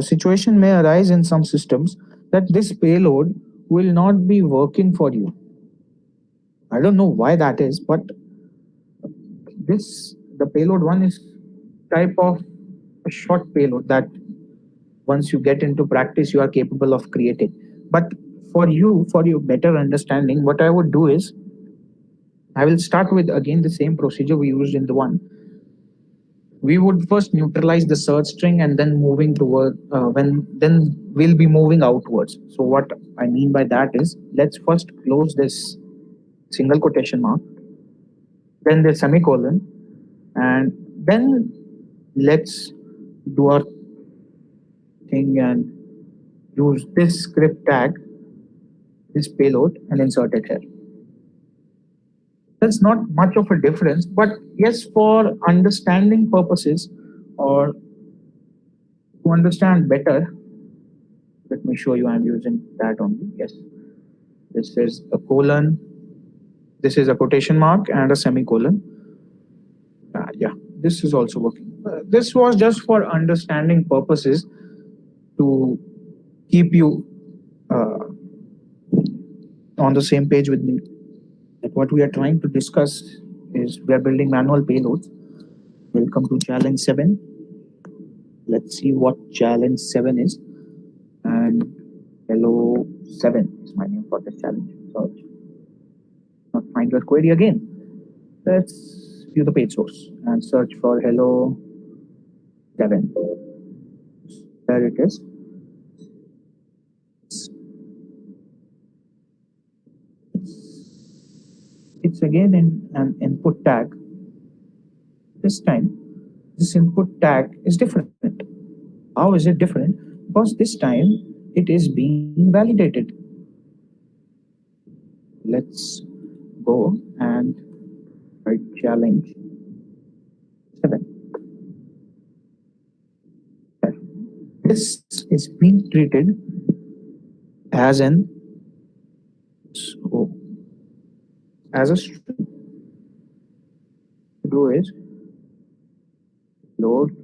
situation may arise in some systems that this payload will not be working for you. I don't know why that is, but the payload one is type of a short payload that once you get into practice you are capable of creating. But for your better understanding, what I would do is I will start with again the same procedure we used in the one. We would first neutralize the search string and then moving toward then we'll be moving outwards. So what I mean by that is let's first close this single quotation mark, then the semicolon, and then let's do our thing and use this script tag, this payload, and insert it here. There's not much of a difference, but yes, for understanding purposes or to understand better, let me show you I'm using that only. Yes, this is a colon, this is a quotation mark and a semicolon. Yeah, this is also working. This was just for understanding purposes to keep you on the same page with me. That what we are trying to discuss is we are building manual payloads. Welcome to challenge 7. Let's see what challenge 7 is. And hello 7 is my name for this challenge. Search. Not find your query again. Let's view the page source and search for hello 7. There it is. It's again in an input tag. This time, this input tag is different. How is it different? Because this time it is being validated. Let's go and write challenge 7. This is being treated as an as a string. Do is load.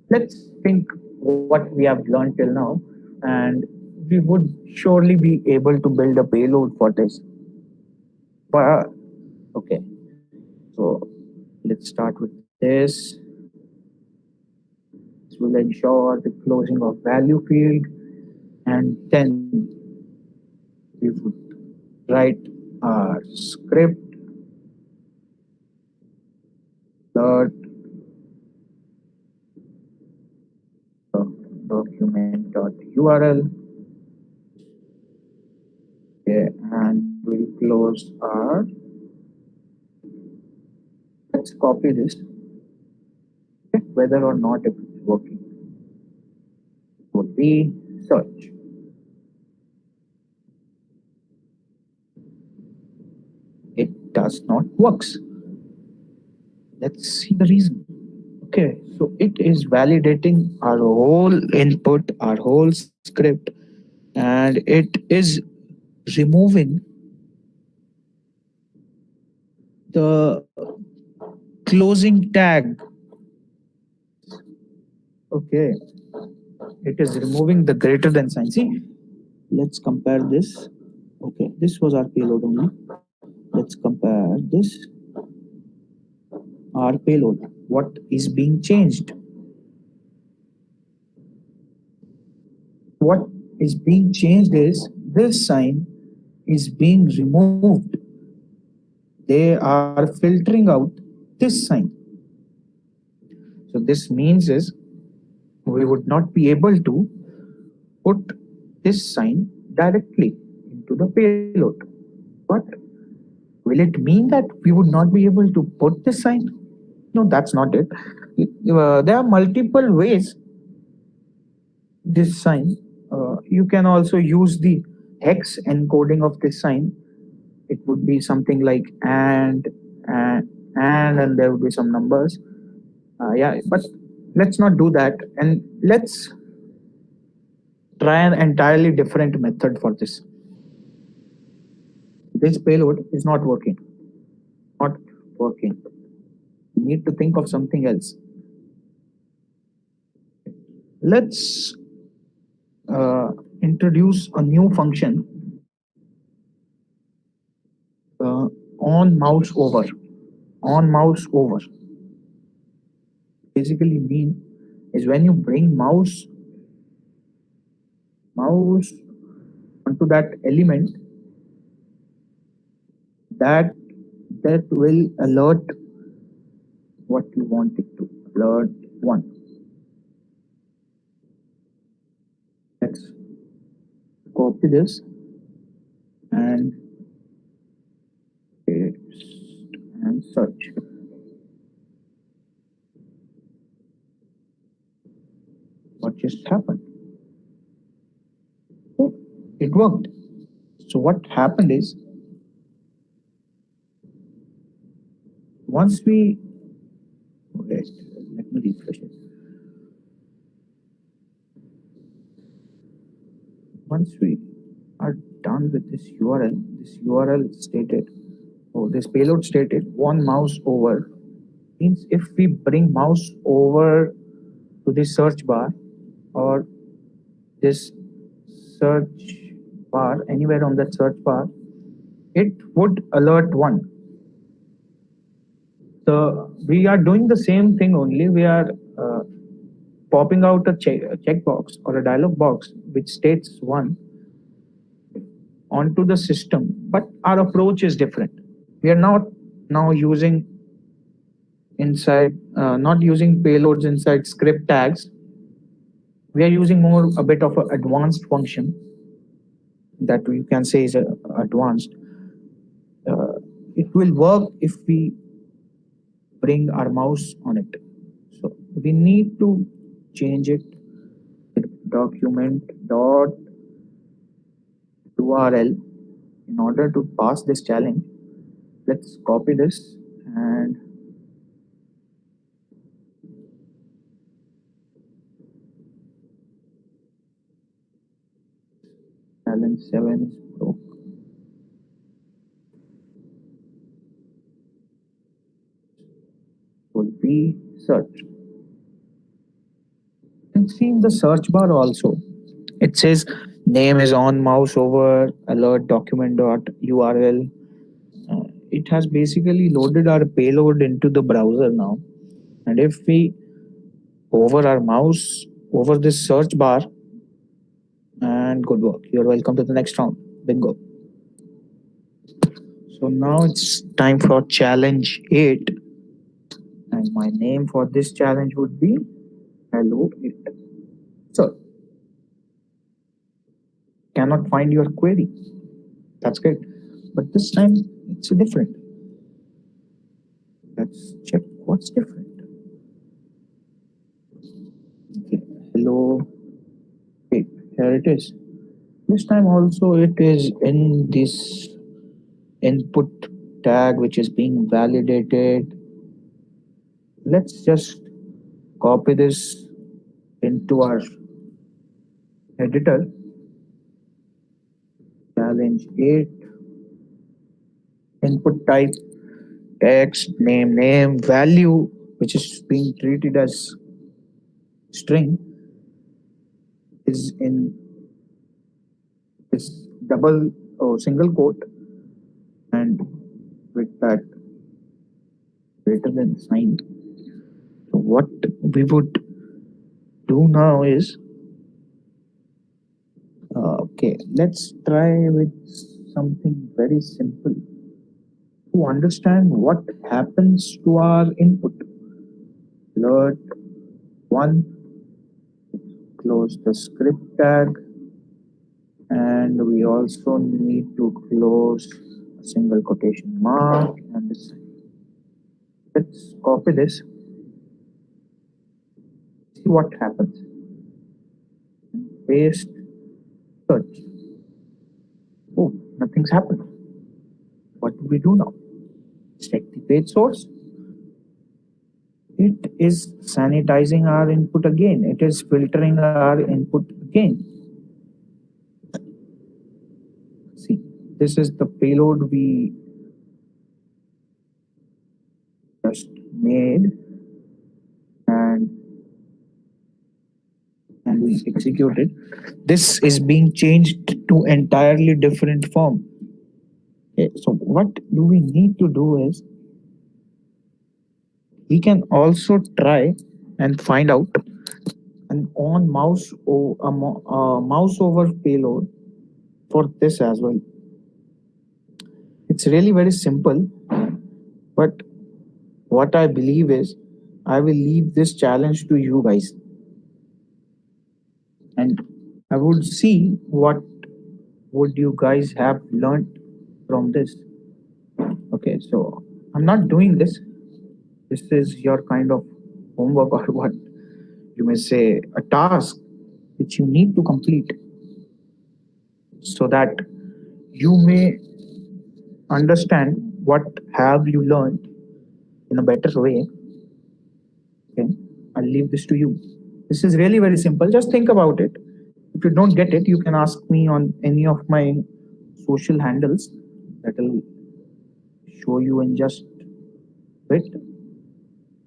Let's think what we have learned till now, and we would surely be able to build a payload for this. But okay, so let's start with this. This will ensure the closing of value field, and then we would write our script. Start document.url. Okay, and we'll close our. Let's copy this. Check whether or not it is working. Would be search. It does not works. Let's see the reason. Okay, so it is validating our whole input, our whole script, and it is removing the closing tag. Okay, it is removing the greater than sign. See, let's compare this. Okay, this was our payload only. Let's compare this. Our payload. What is being changed? What is being changed is this sign is being removed. They are filtering out this sign. So this means is we would not be able to put this sign directly into the payload. But will it mean that we would not be able to put this sign? No, that's not it. There are multiple ways this sign. You can also use the hex encoding of this sign. It would be something like and there would be some numbers. Yeah, but let's not do that, and let's try an entirely different method for this. This payload is not working. Not working. We need to think of something else. Let's introduce a new function on mouse over. On mouse over basically mean is when you bring mouse onto that element, that will alert what you want it to alert one. Let's copy this and paste and search. What just happened? Oh, it worked. So what happened is once we wait, let me refresh it. Once we are done with this URL stated, this payload stated one mouse over means if we bring mouse over to the search bar or this search bar, anywhere on that search bar, it would alert one. So we are doing the same thing, only we are popping out a checkbox or a dialog box which states one onto the system, but our approach is different. We are not now using not using payloads inside script tags. We are using more a bit of an advanced function that we can say is advanced. It will work if we bring our mouse on it. So we need to change it document dot URL in order to pass this challenge. Let's copy this and challenge 7 is broke. Will be search. And see in the search bar also, it says name is on mouse over alert document dot URL. It has basically loaded our payload into the browser now. And if we hover our mouse over this search bar, and good work. You're welcome to the next round. Bingo. So now it's time for challenge 8. And my name for this challenge would be Hello It. So, cannot find your query. That's great. But this time it's different. Let's check what's different. Okay. Hello It. Here it is. This time also it is in this input tag which is being validated. Let's just copy this into our editor. Challenge 8. Input type text, name, value, which is being treated as string, is in this double or single quote, and with that greater than sign. So what we would do now is Okay, let's try with something very simple to understand what happens to our input. Alert one, close the script tag, and we also need to close a single quotation mark and this. Let's copy this, see what happens. Paste, search. Oh, nothing's happened. What do we do now? Check the page source. It is sanitizing our input again. It is filtering our input again. See, this is the payload we just made and we executed. This is being changed to entirely different form. Okay, so what do we need to do is we can also try and find out an on mouse or a mouse over payload for this as well. It's really very simple, but what I believe is I will leave this challenge to you guys, and I would see what would you guys have learned from this. Okay, so I'm not doing this. This is your kind of homework or what you may say a task which you need to complete so that you may understand what have you learned in a better way. Okay, I'll leave this to you. This is really very simple. Just think about it. If you don't get it, you can ask me on any of my social handles that will show you in just a bit.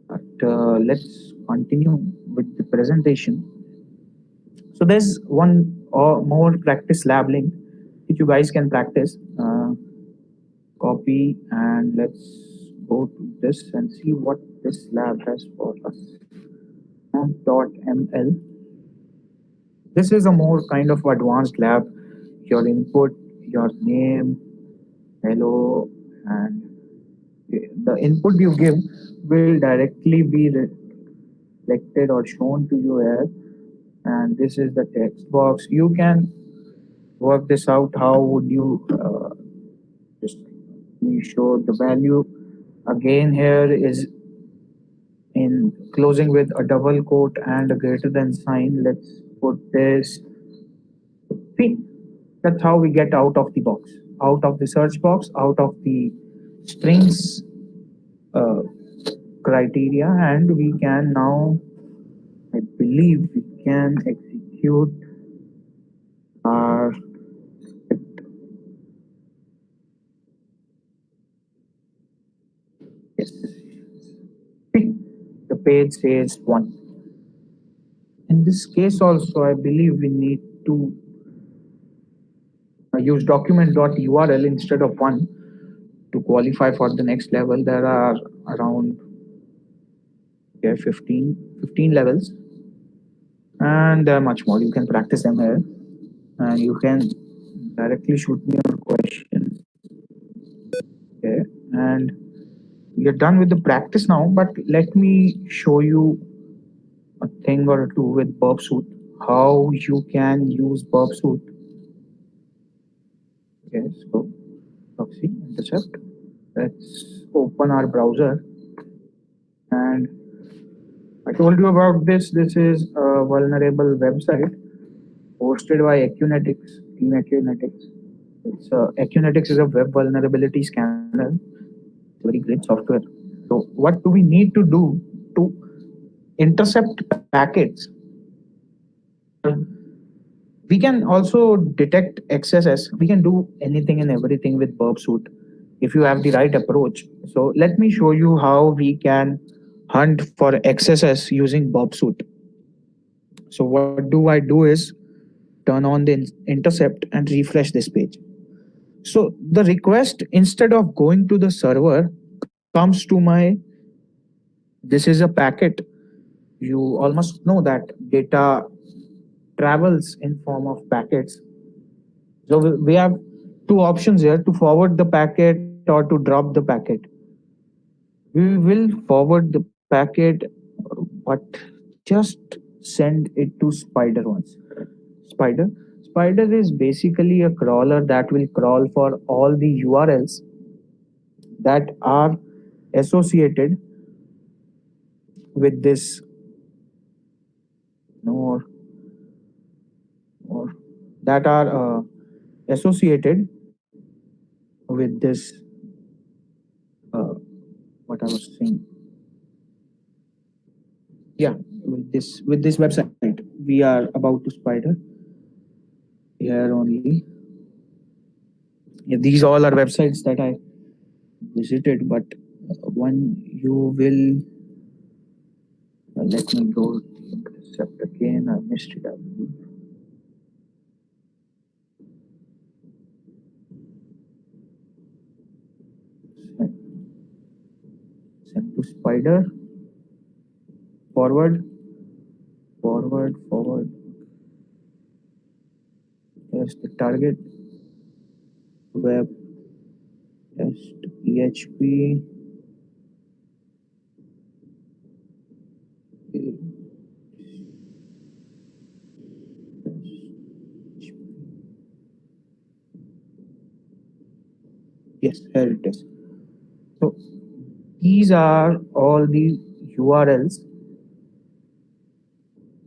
But let's continue with the presentation. So there's one or more practice lab link which you guys can practice. Copy and let's go to this and see what this lab has for us. .ml. This is a more kind of advanced lab. Your input, your name, hello, and the input you give will directly be reflected or shown to you here. And this is the text box. You can work this out. How would you just show the value? Again, here is in closing with a double quote and a greater than sign. Let's put this. See, that's how we get out of the box, out of the search box, out of the strings uh, criteria, and we can now, I believe, we can execute our script. Yes. See, the page says 1. In this case also, I believe we need to use document.url instead of 1 to qualify for the next level. There are around 15 levels, and there are much more. You can practice them here, and you can directly shoot me your questions. Okay, and we are done with the practice now, but let me show you a thing or two with Burp Suite, how you can use Burp Suite. Okay, so proxy intercept. Let's open our browser. And I told you about this. This is a vulnerable website hosted by Acunetics, Team Acunetics. Acunetics is a web vulnerability scanner. It's very great software. So what do we need to do to intercept packets? We can also detect XSS. We can do anything and everything with Burp Suite if you have the right approach. So let me show you how we can hunt for XSS using Burp Suite. So what do I do is turn on the intercept and refresh this page. So the request, instead of going to the server, comes to my, this is a packet. You almost know that data travels in form of packets. So we have two options here: to forward the packet or to drop the packet. We will forward the packet, but just send it to Spider once. Spider. Spider is basically a crawler that will crawl for all the URLs that are associated with this or or that are associated with this uh, what I was saying. Yeah, with this website we are about to Spider here only. Yeah, these all are websites that I visited, but one you will let me go intercept again. I missed it. I believe. Send to Spider. Forward. Here's the target. Web test PHP. Yes, here it is. So these are all the URLs.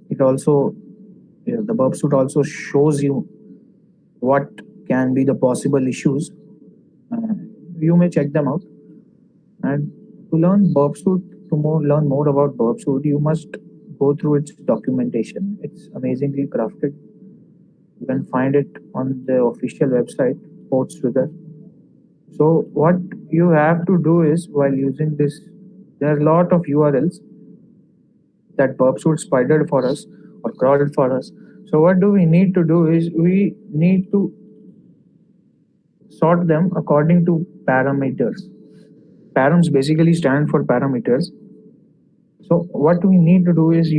It also, the burp suite also shows you what can be the possible issues. You may check them out. And to learn burp suite, learn more about burp suite, you must go through its documentation. It's amazingly crafted. You can find it on the official website, PortSwigger. So what you have to do is, while using this, there are a lot of URLs that burp suite spidered for us or crawled for us. So what do we need to do is we need to sort them according to parameters. Params basically stand for parameters. So what we need to do is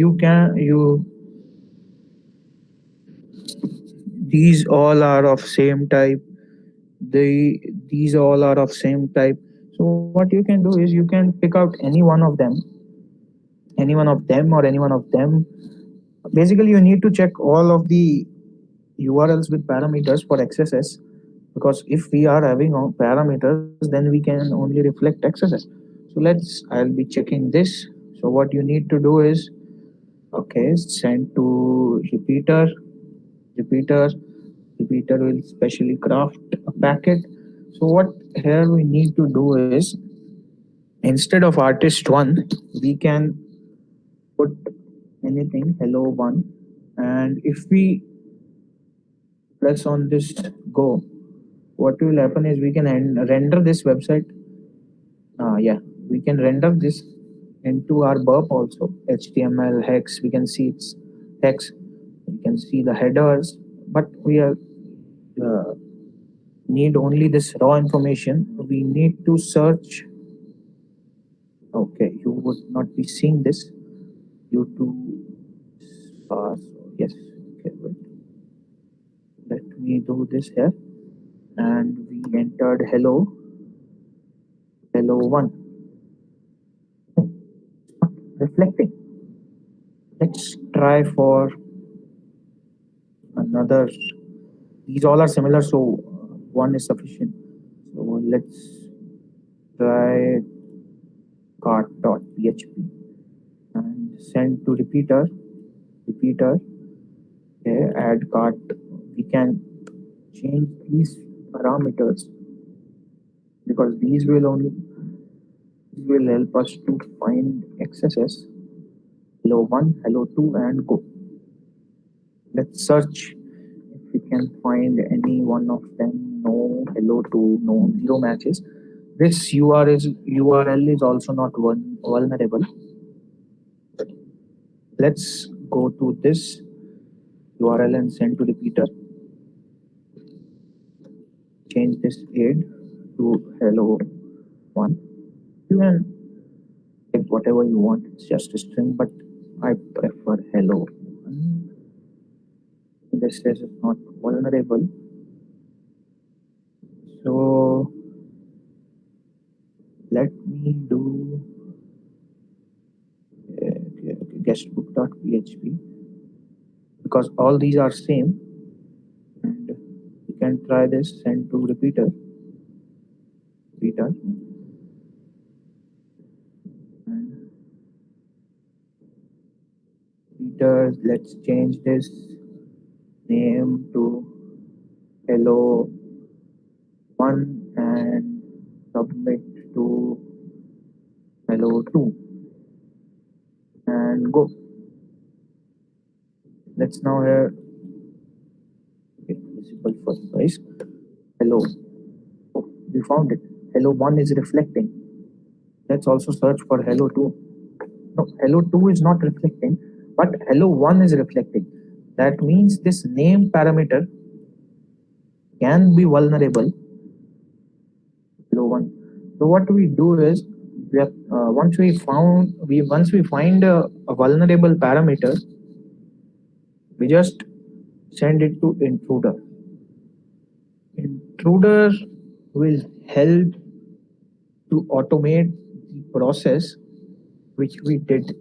these all are of same type. These all are of same type. So what you can do is you can pick out any one of them, or any one of them. Basically, you need to check all of the URLs with parameters for XSS, because if we are having parameters, then we can only reflect XSS. So I'll be checking this. So what you need to do is, okay, send to repeater. Repeater will specially craft a packet. So what here we need to do is, instead of artist1, we can put anything hello1, and if we press on this go, what will happen is we can render this website. Yeah, we can render this into our burp also. HTML hex, we can see its hex, we can see the headers, but we are need only this raw information. We need to search. Okay, you would not be seeing this due to yes. Okay, wait. Let me do this here, and we entered hello1. Reflecting. Let's try for another. These all are similar, so one is sufficient. So let's try cart.php and send to repeater. Okay, add cart. We can change these parameters because these will help us to find XSS. Hello1, hello2, and go. Let's search if we can find any one of them. No, hello2, no, zero matches. This URL is also not vulnerable. Let's go to this URL and send to repeater. Change this aid to hello1. You can take whatever you want. It's just a string, but I prefer hello. This is not vulnerable. So let me do guestbook.php because all these are same, and you can try this. Send to repeater. And repeaters. Let's change this name to hello one and submit to hello two and go. Let's now here visible for guys. Hello. Oh, we found it. Hello one is reflecting. Let's also search for hello two. No, hello two is not reflecting, but hello one is reflecting. That means this name parameter can be vulnerable. Hello one. So what we do is once we find a vulnerable parameter, we just send it to intruder. Intruder will help to automate the process which we did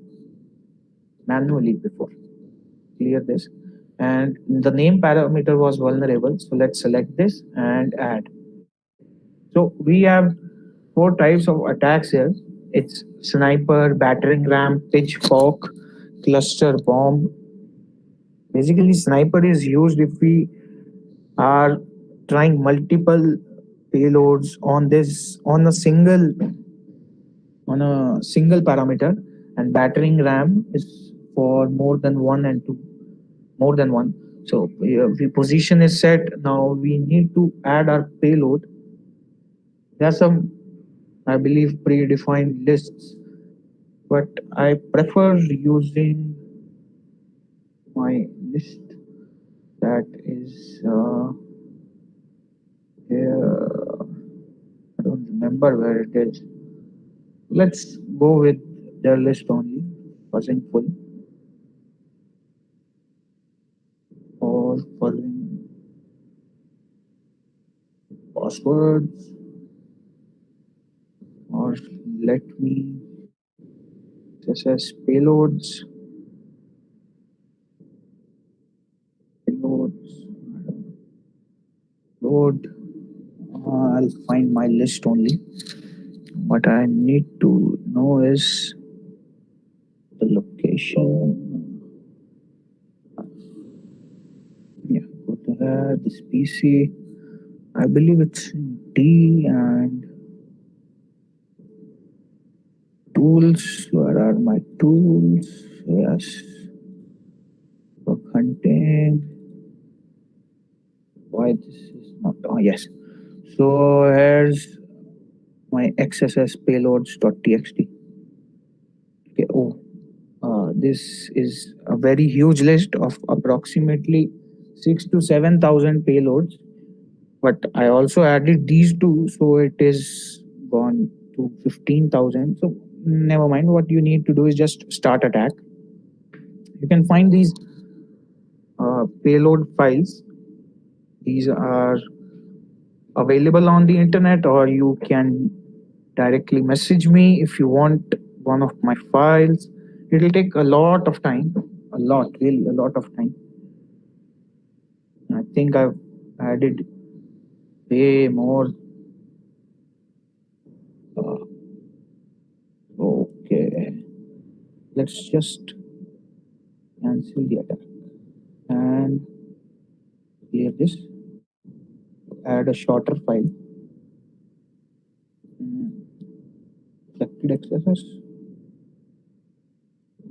manually before. Clear this. And the name parameter was vulnerable. So let's select this and add. So we have 4 types of attacks here. It's sniper, battering ram, pitchfork, cluster bomb. Basically, sniper is used if we are trying multiple payloads on a single parameter, and battering ram is for more than one. So the position is set. Now we need to add our payload. There are some, I believe, predefined lists, but I prefer using my list that is here. I don't remember where it is. Let's go with their list only, fuzzing full or fuzzing passwords, or let me access payloads. Load. I'll find my list only. What I need to know is the location. Yeah, go to there. This PC. I believe it's D and tools. Where are my tools? Yes. Bug hunting. Why this is not? Oh yes. So here's my XSS payloads.txt. Okay. Oh, this is a very huge list of approximately 6 to 7,000 payloads. But I also added these two, so it is gone to 15,000. So never mind. What you need to do is just start attack. You can find these payload files. These are available on the internet, or you can directly message me if you want one of my files. It'll take a lot of time, really a lot of time. I think I've added way more. Okay, let's just cancel the attack and clear this. Add a shorter file. Selected XSS.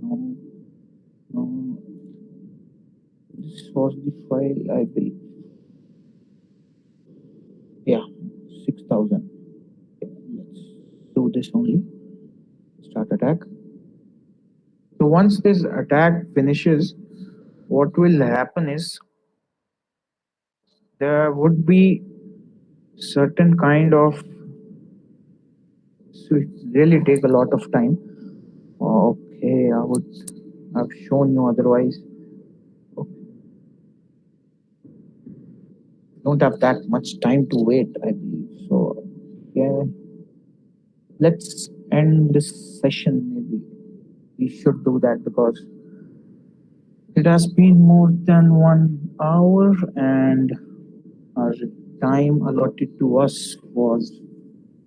No. This was the file, I believe. Yeah, 6,000. Okay, let's do this only. Start attack. So once this attack finishes, what will happen is there would be certain kind of, so it really take a lot of time. Okay, I would have shown you otherwise. Okay. Don't have that much time to wait, I believe. So yeah, let's end this session. Maybe we should do that because it has been more than 1 hour and our time allotted to us was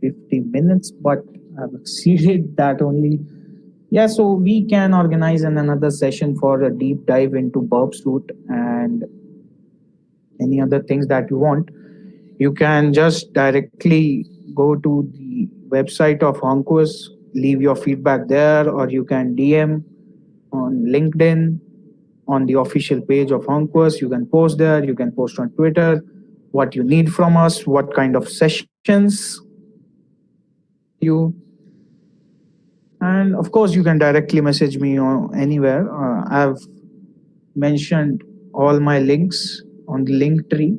50 minutes, but I've exceeded that only. Yeah, so we can organize another session for a deep dive into Burp Suite and any other things that you want. You can just directly go to the website of Honquist, leave your feedback there, or you can DM on LinkedIn on the official page of Honquist. You can post there, you can post on Twitter what you need from us, what kind of sessions you. And of course, you can directly message me on anywhere. I've mentioned all my links on the link tree.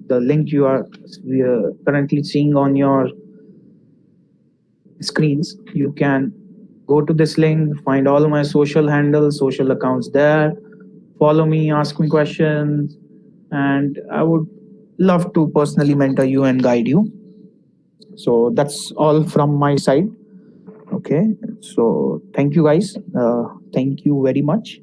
The link we are currently seeing on your screens. You can go to this link, find all my social handles, social accounts there. Follow me, ask me questions, and I would love to personally mentor you and guide you. So that's all from my side. Okay, so thank you guys. Thank you very much.